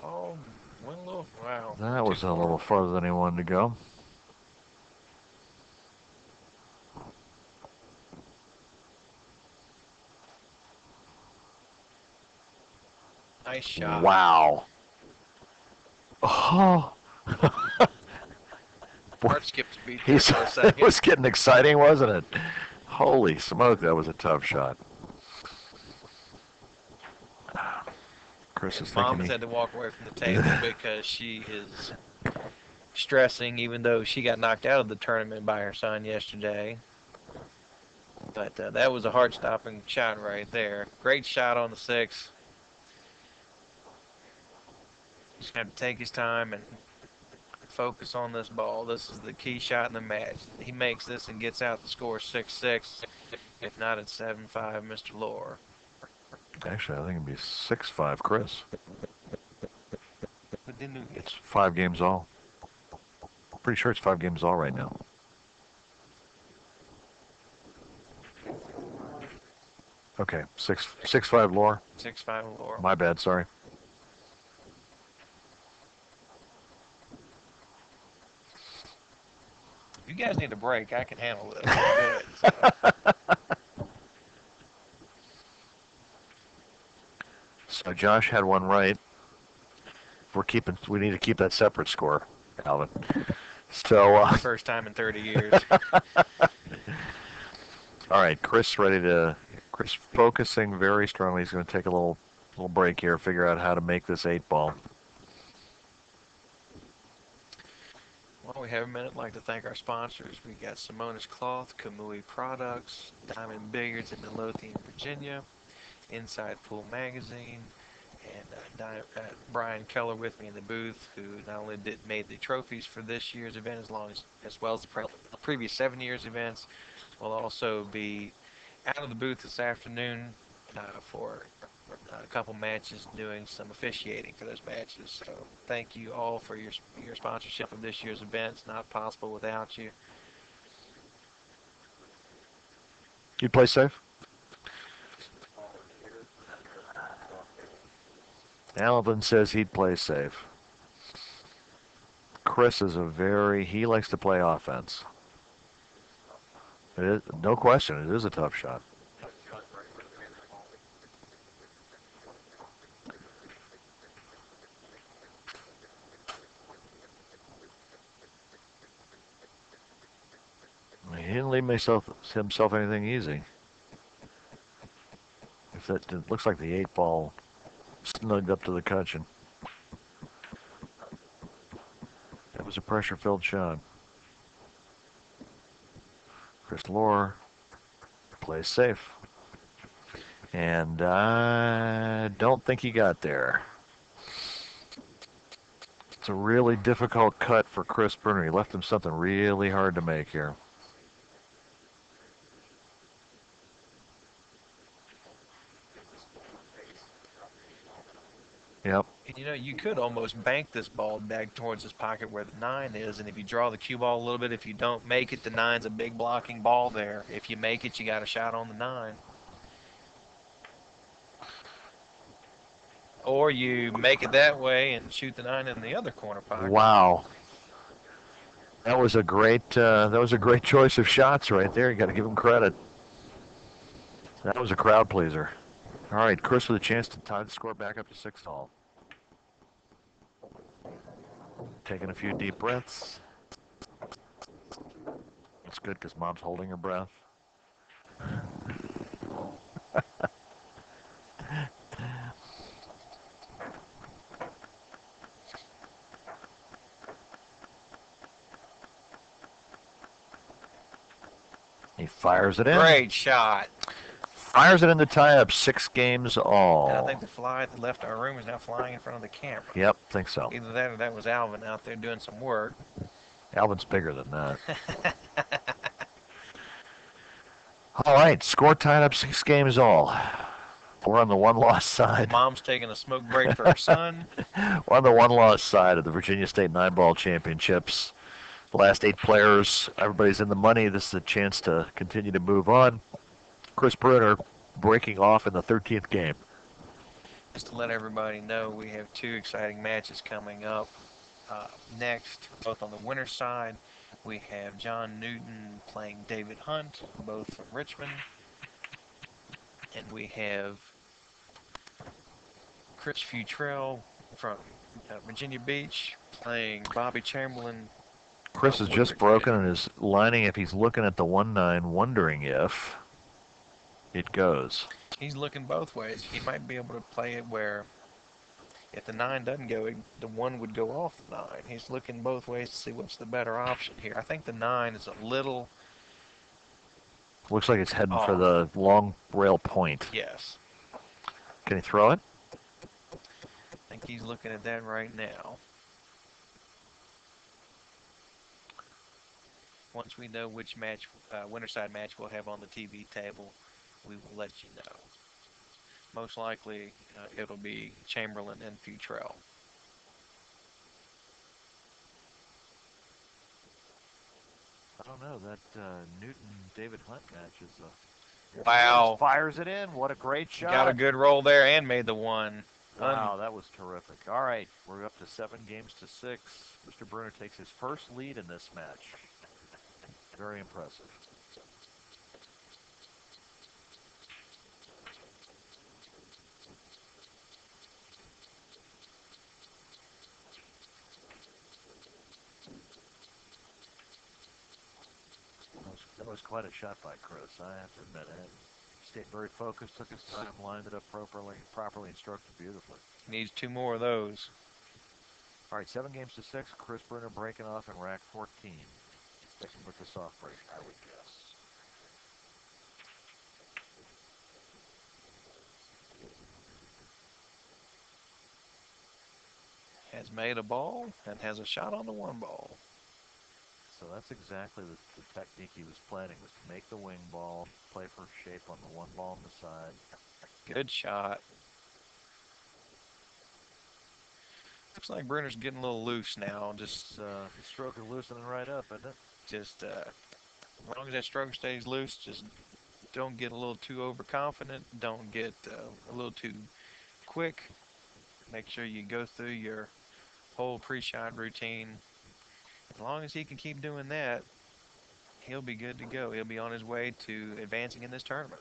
Oh, went a little... Wow. That was a little farther than he wanted to go. Nice shot. Wow. Oh. Heart skipped a beat there for a It second. was getting exciting, wasn't it? Holy smoke, that was a tough shot. Chris is Mom thinking has he... had to walk away from the table because she is stressing, even though she got knocked out of the tournament by her son yesterday. But that was a heart-stopping shot right there. Great shot on the 6. Just have to take his time and focus on this ball. This is the key shot in the match. He makes this and gets out the score 6-6. If not, it's 7-5, Mr. Loar. Actually, I think it'd be 6-5, Chris. But then It's 5 games all. Pretty sure it's 5 games all right now. Okay, 6-5 Loar. 6-5 Loar. My bad, sorry. If you guys need a break, I can handle this. Good, so. So Josh had one right. We need to keep that separate score, Alvin. So First time in 30 years. All right, Chris focusing very strongly. He's going to take a little break here, figure out how to make this 8 ball. While we have a minute, I'd like to thank our sponsors. We got Simonis Cloth, Kamui Products, Diamond Billiards in Midlothian, Virginia, Inside Pool Magazine, and Brian Keller with me in the booth, who not only made the trophies for this year's event as well as the previous 7 years' events, will also be out of the booth this afternoon for a couple matches, doing some officiating for those matches. So thank you all for your sponsorship of this year's event. It's not possible without you. You play safe? Alvin says he'd play safe. Chris is he likes to play offense. It is, no question, it is a tough shot. He didn't leave himself anything easy. It looks like the 8 ball snugged up to the cushion. That was a pressure-filled shot. Chris Loar plays safe. And I don't think he got there. It's a really difficult cut for Chris Bruner. He left him something really hard to make here. Yep. And you could almost bank this ball back towards his pocket where the 9 is, and if you draw the cue ball a little bit, if you don't make it, the 9's a big blocking ball there. If you make it, you got a shot on the 9. Or you make it that way and shoot the 9 in the other corner pocket. Wow. That was a great choice of shots right there. You got to give him credit. That was a crowd pleaser. All right, Chris with a chance to tie the score back up to 6-all. Taking a few deep breaths. It's good because Mom's holding her breath. He fires it in. Great shot. Fires it in the tie-up, 6 games all. And I think the fly that left our room is now flying in front of the camera. Yep, think so. Either that or that was Alvin out there doing some work. Alvin's bigger than that. All right, score tied up, 6 games all. We're on the 1-loss side. Mom's taking a smoke break for her son. We're on the 1-loss side of the Virginia State 9-ball championships. The last 8 players, everybody's in the money. This is a chance to continue to move on. Chris Bruner breaking off in the 13th game. Just to let everybody know, we have 2 exciting matches coming up next, both on the winner's side. We have John Newton playing David Hunt, both from Richmond. And we have Chris Futrell from Virginia Beach playing Bobby Chamberlain. Chris is just broken and is lining if he's looking at the 1-9, wondering if it goes. He's looking both ways. He might be able to play it where if the 9 doesn't go, the 1 would go off the 9. He's looking both ways to see what's the better option here. I think the 9 is a little Looks like it's heading off. for the long rail point. Yes. Can he throw it? I think he's looking at that right now. Once we know which match, winterside match we'll have on the TV table, we will let you know. Most likely, it'll be Chamberlain and Futrell. I don't know. That Newton-David Hunt match is Wow. Fires it in. What a great shot. Got a good roll there and made the 1. Wow, that was terrific. All right, we're up to 7 games to 6. Mr. Bruner takes his first lead in this match. Very impressive. That was quite a shot by Chris, I have to admit it. He stayed very focused, took his time, lined it up properly, and stroked it beautifully. Needs 2 more of those. All right, 7 games to 6. Chris Bruner breaking off in rack 14. Sticking with the soft break, I would guess. Has made a ball and has a shot on the 1 ball. So that's exactly the technique he was planning, was to make the wing ball, play for shape on the 1 ball on the side. Good shot. Looks like Bruner's getting a little loose now. Just the stroke is loosening right up, isn't it? Just as long as that stroke stays loose, just don't get a little too overconfident. Don't get a little too quick. Make sure you go through your whole pre-shot routine. As long as he can keep doing that, he'll be good to go. He'll be on his way to advancing in this tournament.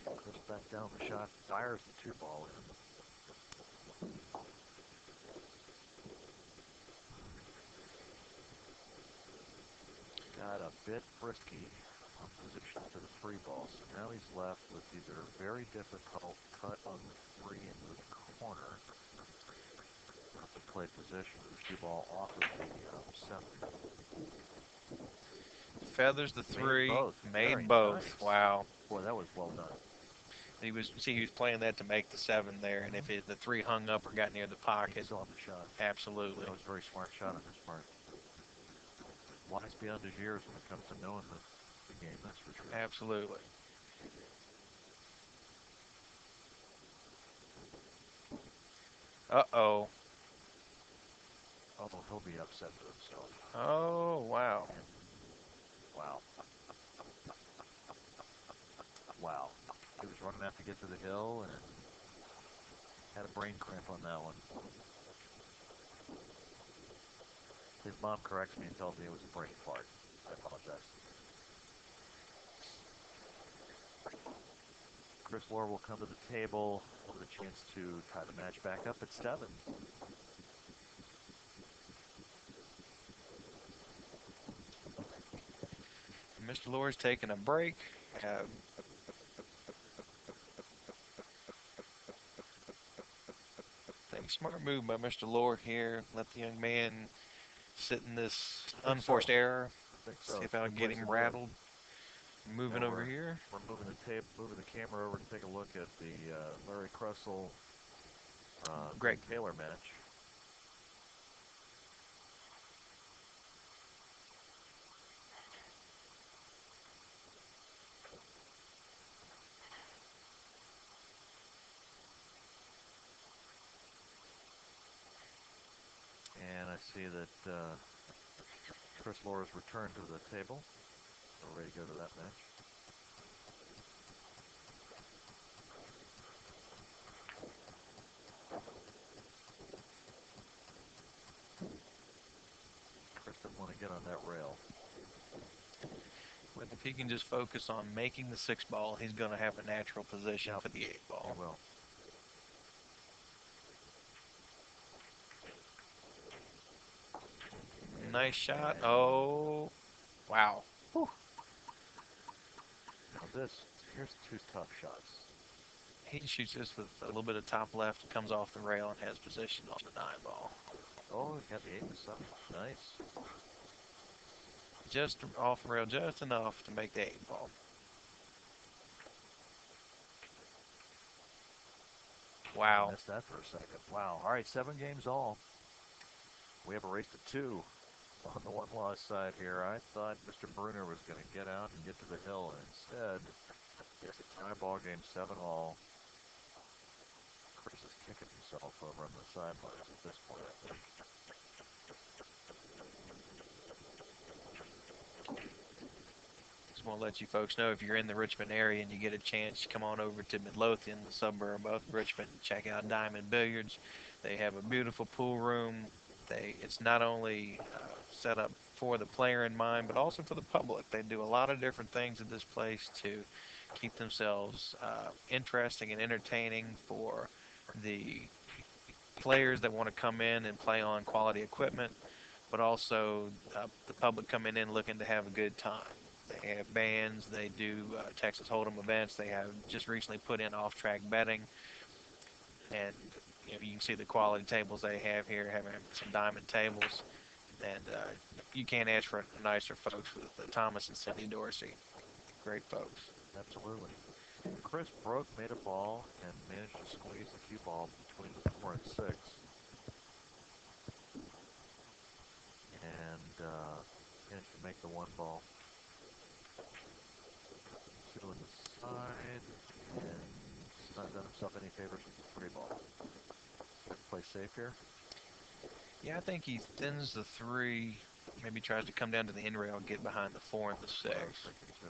Chris back down the shot, fires the 2 ball in. Got a bit frisky on position to the 3 ball, so now he's left with either a very difficult cut on the 3 into the corner, or to play position with the 2 ball off of the 7. Feathers the 3. Made both. Nice. Wow. Boy, that was well done. He was playing that to make the 7 there, and if the 3 hung up or got near the pocket, still on the shot. Absolutely. That was a very smart shot on his part. Wise beyond his years when it comes to knowing the game, that's for sure. Absolutely. Uh-oh. Oh, he'll be upset with himself. Oh, wow. Wow. Wow. He was running out to get to the hill and had a brain cramp on that one. His mom corrects me and tells me it was a brain fart. I apologize. Chris Loar will come to the table with a chance to tie the match back up at 7. Mr. Loar's taking a break. I think smart move by Mr. Loar here. Let the young man sit in this unforced error. See if I'll get him rattled. Moving over here. We're moving the camera over to take a look at the Larry Krusell, Greg Taylor match. And I see that Chris Loar has returned to the table. We're ready to go to that match. If he can just focus on making the 6 ball, he's going to have a natural position Yep. for the 8 ball. He will. Nice shot. Oh, wow. Whew. Now here's 2 tough shots. He shoots this with a little bit of top left, comes off the rail, and has position on the 9 ball. Oh, he got the 8 and 7. Nice. Just off the rail, just enough to make the 8 ball. Wow. Missed that for a second. Wow. All right, 7 games all. We have a race to 2 on the 1-loss side here. I thought Mr. Bruner was going to get out and get to the hill, and instead, it's a tie ball game, 7 all. Chris is kicking himself over on the sidelines at this point, I think. Just want to let you folks know, if you're in the Richmond area and you get a chance, come on over to Midlothian, the suburb of Richmond, and check out Diamond Billiards. They have a beautiful pool room. It's not only set up for the player in mind, but also for the public. They do a lot of different things at this place to keep themselves interesting and entertaining for the players that want to come in and play on quality equipment, but also the public coming in looking to have a good time. They have bands. They do Texas Hold'em events. They have just recently put in off-track betting, and you can see the quality tables they have here, having some diamond tables, and you can't ask for nicer folks with Thomas and Cindy Dorsey. Great folks. Absolutely. Chris Broke made a ball and managed to squeeze the cue ball between 4 and 6. And managed to make the 1 ball. 2 on the side, and he's not done himself any favors with the 3 ball. Play safe here? Yeah, I think he thins the 3, maybe tries to come down to the end rail and get behind the 4 and the 6. I was thinking too.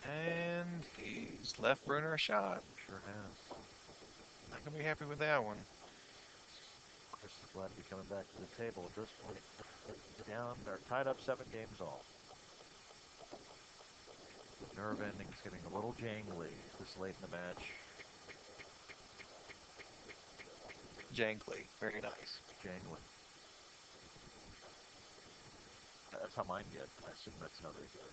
And he's left Bruner a shot. Sure has. Not going to be happy with that one. Chris is glad to be coming back to the table at this point. Down, they're tied up 7 games all. The nerve ending's getting a little jangly this late in the match. Jangly. Very nice. Jangly. That's how mine get. I assume that's how they get.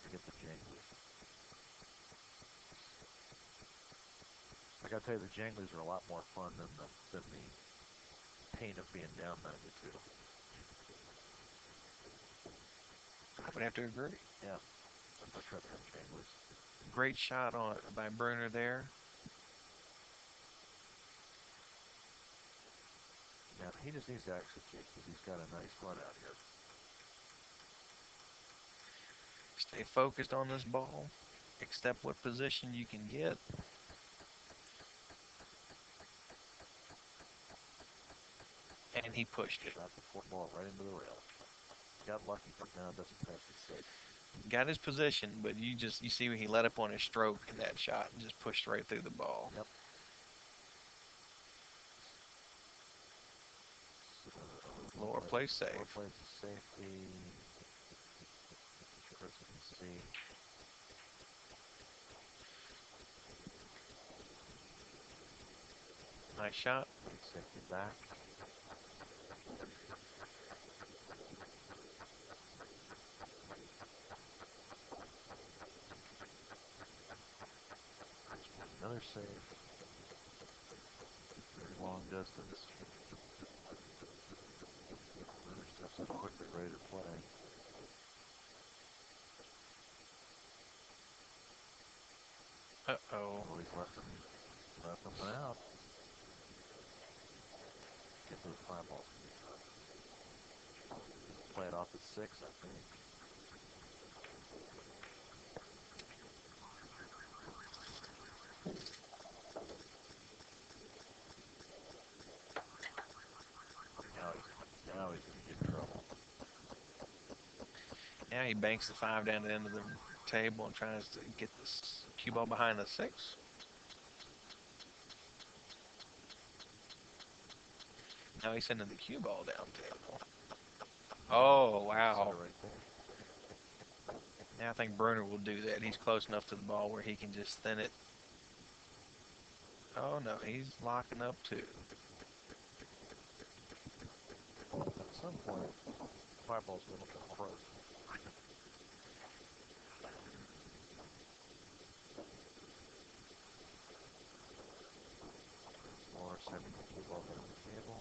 I get the jangly. I gotta tell you, the janglies are a lot more fun than the pain of being down 92. I would have to agree. Yeah. I'd rather have janglies. Great shot on by Bruner there. Now, he just needs to execute because he's got a nice run out here. Stay focused on this ball. Accept what position you can get. And he pushed it. Shot the 4 ball right into the rail. Got lucky, but now it doesn't pass the 6. Got his position, but you see when he let up on his stroke in that shot and just pushed right through the ball. Yep. Loar plays safe. Loar plays safety. Chris can see. Nice shot. Safety back. Another save. Very long distance. Bruner steps up quickly, ready to play. Uh-oh. Oh, he's left him out. Get to the 5 ball's gonna be tough. Play it off at 6, I think. Now he's gonna get in trouble. Now he banks the 5 down the end of the table and tries to get this cue ball behind the 6. Now he's sending the cue ball down table. Oh, wow. Now I think Bruner will do that. He's close enough to the ball where he can just thin it. Oh, no, he's locking up too. At some point, 5 ball's going to come frozen. Loar sending the cue ball down the table.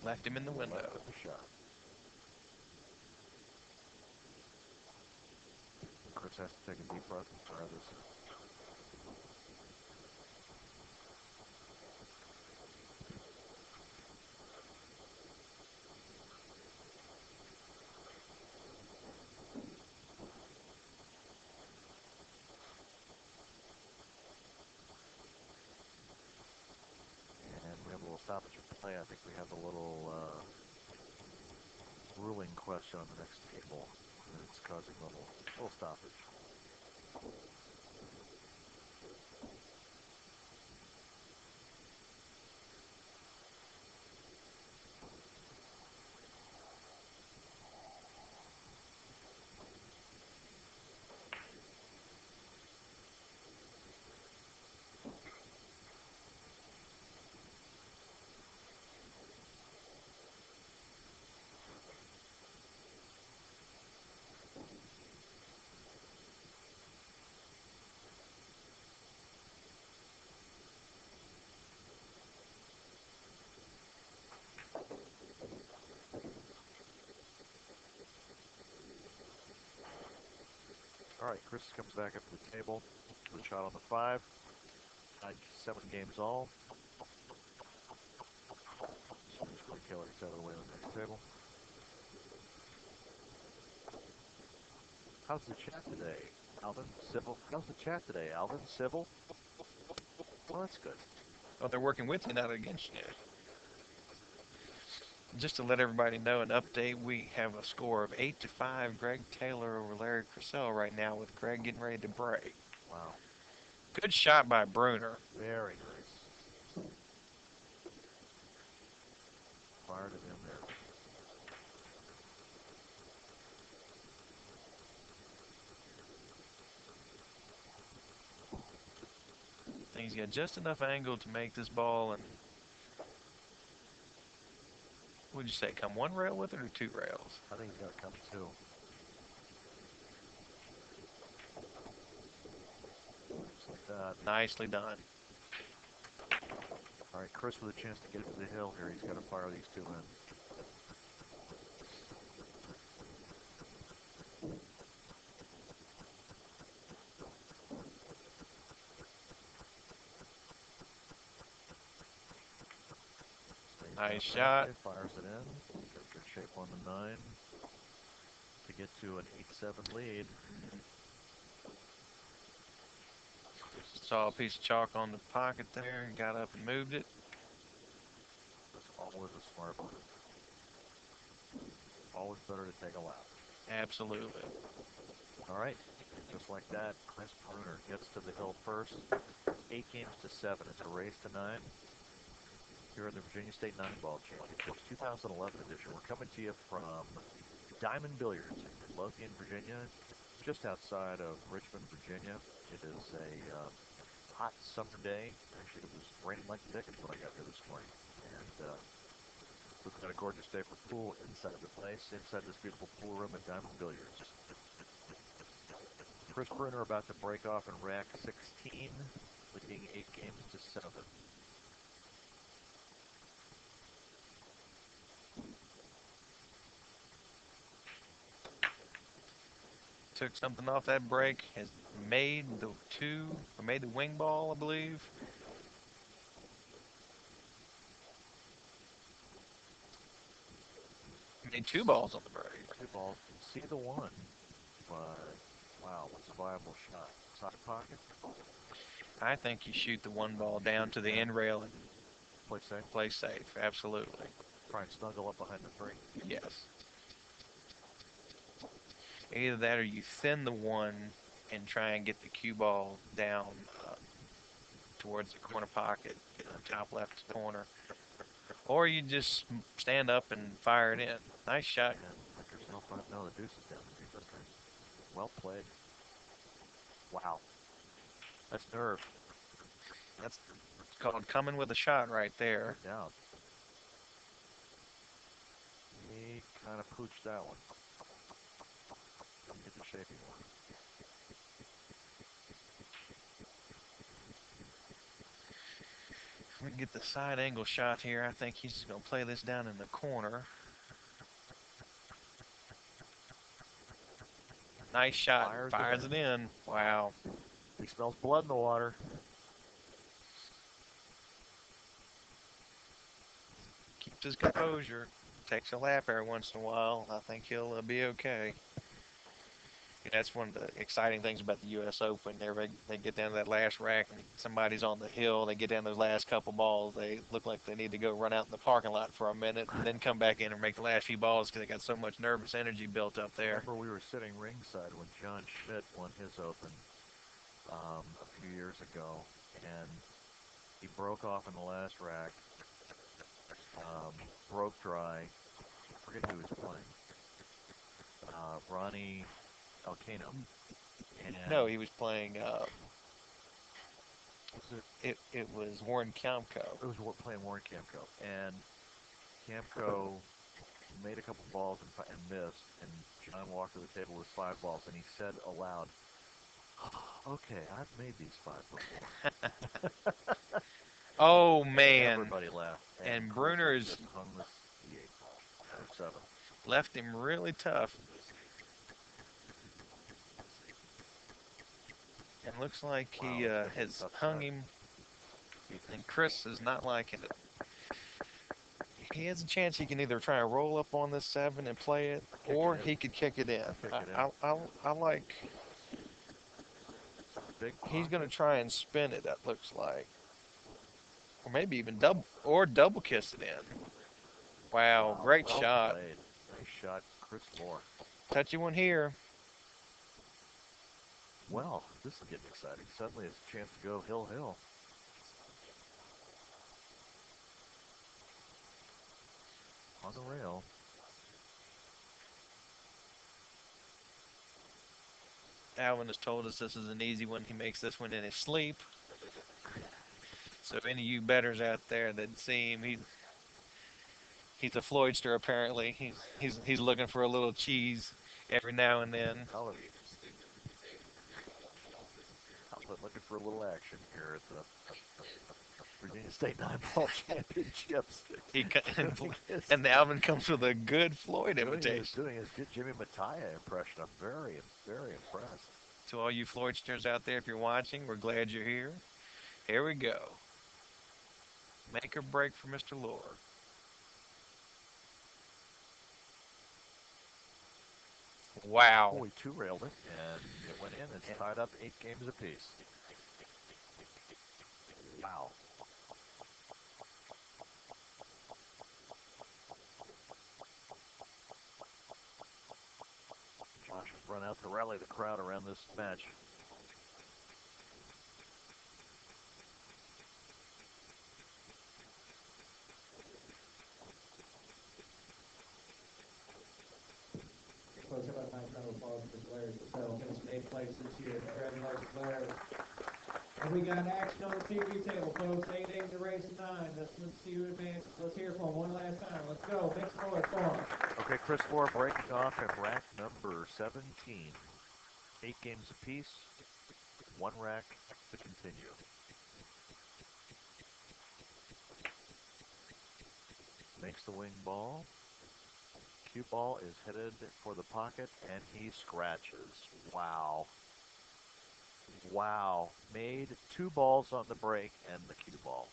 Left him in the window. Left with the shot. Chris has to take a deep breath and try this. And we have a little stoppage of play. I think we have a little ruling question on the next table. And it's causing a little stoppage. All right, Chris comes back up to the table with a shot on the 5. 7 games all. Corey Taylor gets out of the way on the next table. How's the chat today, Alvin? Civil? How's the chat today, Alvin? Civil? Well, that's good. Oh, they're working with you, not against you. Just to let everybody know, an update, we have a score of 8-5, Greg Taylor over Larry Purcell right now, with Greg getting ready to break. Wow. Good shot by Bruner. Very nice. Fired it in there. I think he's got just enough angle to make this ball, and would you say come 1 rail with it or 2 rails? I think he's got to come 2. Just like that. Nicely done. All right, Chris with a chance to get to the hill here. He's got to fire these 2 in. Nice shot. Fires it in. Got good shape on the 9 to get to an 8-7 lead. Saw a piece of chalk on the pocket there and got up and moved it. That's always a smart move. Always better to take a lap. Absolutely. All right, just like that, Chris Bruner gets to the hill first. 8 games to 7. It's a race to 9. Here in the Virginia State 9-ball Championships 2011 edition. We're coming to you from Diamond Billiards in Midlothian, Virginia, just outside of Richmond, Virginia. It is a hot summer day. Actually, it was raining like Dickens when I got here this morning. And we've got a gorgeous day for pool inside the place, inside this beautiful pool room at Diamond Billiards. Chris Bruner about to break off in rack 16, leading 8 games to 7. Took something off that break, has made made the wing ball, I believe. Made 2 balls on the break. 2 balls. See the 1. But, wow, what's a viable shot? Side pocket? I think you shoot the 1 ball down to the end rail and Play safe. play safe. Absolutely. Try and snuggle up behind the 3. Yes. Either that or you thin the 1 and try and get the cue ball down towards the corner pocket, top left corner. Or you just stand up and fire it in. Nice shot. Let yourself up. No, the deuce is down. Well played. Wow. That's nerve. That's called coming with a shot right there. No doubt. He kind of pooched that one. Get the shaping one. We get the side angle shot here. I think he's going to play this down in the corner. Nice shot. Fires it in. Wow. He smells blood in the water. Keeps his composure. Takes a lap every once in a while. I think he'll be okay. That's one of the exciting things about the U.S. Open. They get down to that last rack and somebody's on the hill. They get down those last couple balls. They look like they need to go run out in the parking lot for a minute and then come back in and make the last few balls because they got so much nervous energy built up there. Remember we were sitting ringside when John Schmidt won his Open a few years ago, and he broke off in the last rack, broke dry. I forget who he was playing. Ronnie Alcano. No, he was playing. It was Warren Kamko. It was playing Warren Kamko, and Kamko made a couple balls and missed, and John walked to the table with 5 balls, and he said aloud, "Okay, I've made these 5 before." Oh man! Everybody laughed. And Bruner's hung the 8 or 7. Left him really tough. And looks like he has hung him, and Chris is not liking it. He has a chance he can either try and roll up on this 7 and play it, or he could kick it in. I like. He's going to try and spin it. That looks like, or maybe even double kiss it in. Wow, great shot. Played. Nice shot, Chris Loar. Touchy one here. Well, this is getting exciting. Suddenly it's a chance to go hill. On the rail. Alvin has told us this is an easy one. He makes this one in his sleep. So if any of you bettors out there that see him, he's a Floydster apparently. He's looking for a little cheese every now and then. Looking for a little action here at the Virginia State 9-ball championships. And Alvin comes with a good Floyd imitation. Doing his good Jimmy Mattia impression. I'm very, very impressed. To all you Floydsters out there, if you're watching, we're glad you're here. Here we go. Make or break for Mr. Loar. Wow. Oh, he 2-railed it, and it went in. It's tied up 8 games apiece. Wow. Josh has run out to rally the crowd around this match. Folks, how about a nice round of applause for Mr. Larry Purcell, finishing 8th place this year. Congratulations, Larry. And we got action on the TV table, folks. 8 days of race 9. Let's see who advances. Let's hear from him one last time. Let's go. Make some noise for him. Okay, Chris Loar breaking off at rack number 17. 8 games apiece. 1 rack to continue. Makes the wing ball. Cue ball is headed for the pocket, and he scratches. Wow. Wow. Made 2 balls on the break and the cue ball.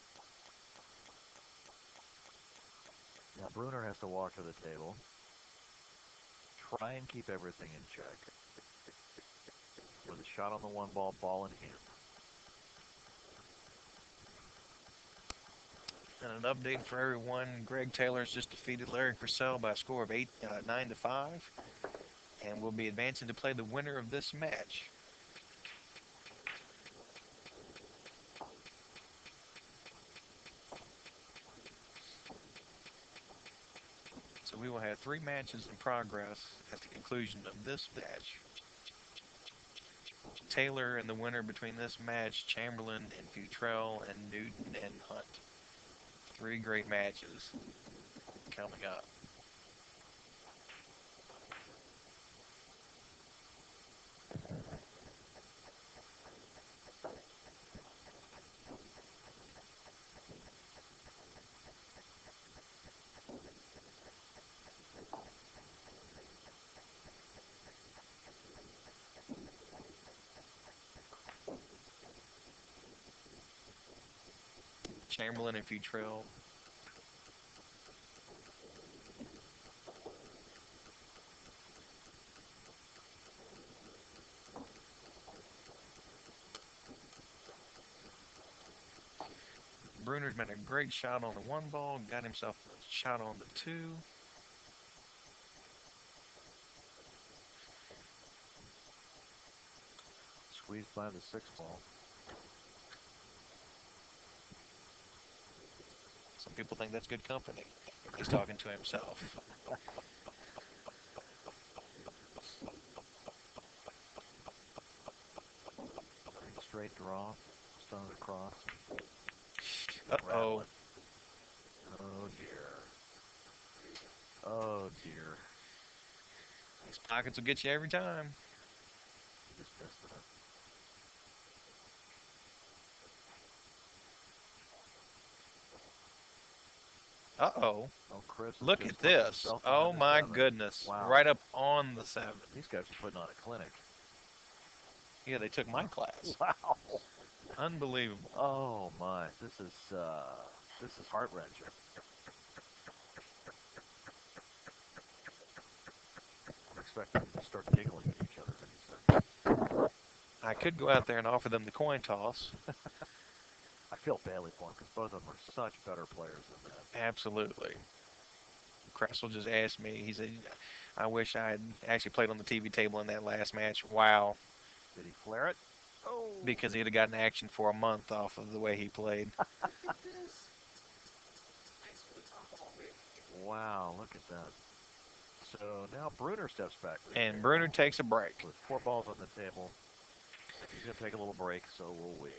Now Bruner has to walk to the table. Try and keep everything in check. With a shot on the 1 ball in hand. And an update for everyone: Greg Taylor's just defeated Larry Purcell by a score of 9-5, and will be advancing to play the winner of this match. So we will have 3 matches in progress at the conclusion of this match. Taylor and the winner between this match, Chamberlain and Futrell and Newton and Hunt. 3 great matches coming up. Chamberlain and Futrell. Bruner's made a great shot on the 1 ball, got himself a shot on the 2. Squeezed by the 6 ball. Some people think that's good company. He's talking to himself. Straight draw, stone across. Uh-oh. Oh dear. Oh dear. These pockets will get you every time. Just missed it. Uh-oh. Oh, Chris. Look at this. Oh my goodness. Wow. Right up on the 7. These guys are putting on a clinic. Yeah, they took my class. Wow. Unbelievable. Oh my. This is heart-wrenching. I'm expecting them to start giggling at each other any second. I could go out there and offer them the coin toss. I feel badly for them because both of them are such better players than that. Absolutely. Kressel just asked me, he said, I wish I had actually played on the TV table in that last match. Wow. Did he flare it? Oh. Because he'd have gotten action for a month off of the way he played. Wow, look at that. So now Bruner steps back. And Bruner takes a break. With 4 balls on the table. He's going to take a little break, so will we.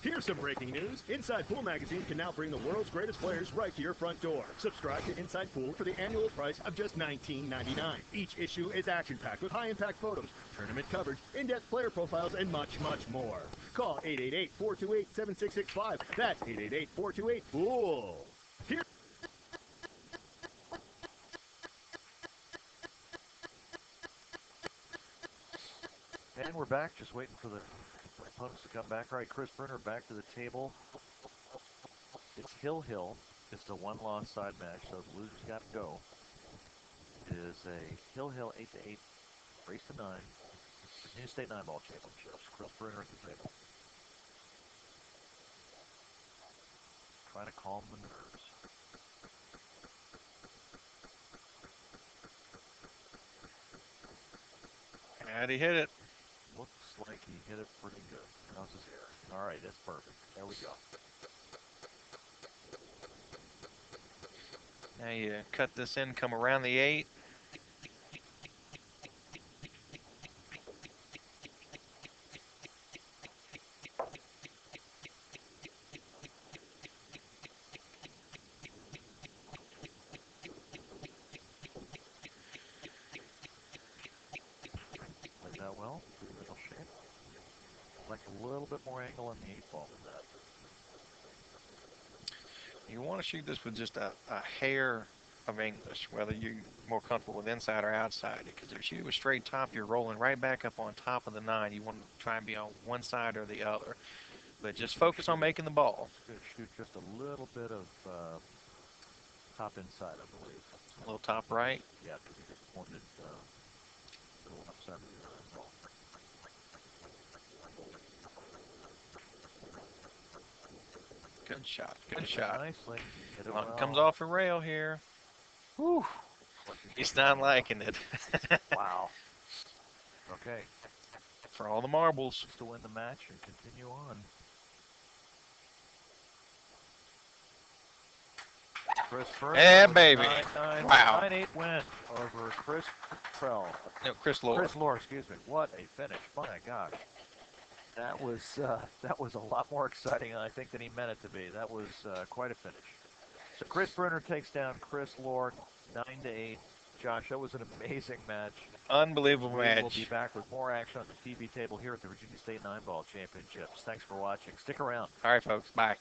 Here's some breaking news. Inside Pool Magazine can now bring the world's greatest players right to your front door. Subscribe to Inside Pool for the annual price of just $19.99. Each issue is action-packed with high-impact photos, tournament coverage, in-depth player profiles, and much, much more. Call 888-428-7665. That's 888-428-POOL. Here. And we're back, just waiting for the opponents to come back. All right, Chris Bruner back to the table. It's Hill-Hill. It's the 1-loss side match, so the losers got to go. It is a Hill-Hill 8-8, race to 9. New State 9-ball championships. Chris Bruner at the table. Trying to calm the nerves. And he hit it. Looks like he hit it pretty good. How's his hair? All right, that's perfect. There we go. Now you cut this in, come around the 8. Played that well. Middle shape. Like a little bit more angle on the 8-ball with that. You want to shoot this with just a hair of English, whether you're more comfortable with inside or outside. Because if you shoot it with straight top, you're rolling right back up on top of the 9. You want to try and be on one side or the other. But just focus on making the ball. Shoot just a little bit of top inside, I believe. A little top right. Yeah, because he just pointed a little upside. Good shot. Good shot. Nicely. Hit it Well, well. comes off the rail here. Whew. He's not liking it. Wow. Okay. For all the marbles. Just to win the match and continue on. Chris Bruner. Yeah, baby. 9-9, Wow. 9-8 win over Chris Loar. No, Chris Loar. Chris Loar, excuse me. What a finish. My gosh. That was a lot more exciting, I think, than he meant it to be. That was quite a finish. So Chris Bruner takes down Chris Loar 9-8. Josh, that was an amazing match. Unbelievable match. We'll be back with more action on the TV table here at the Virginia State 9-Ball Championships. Thanks for watching. Stick around. All right, folks. Bye.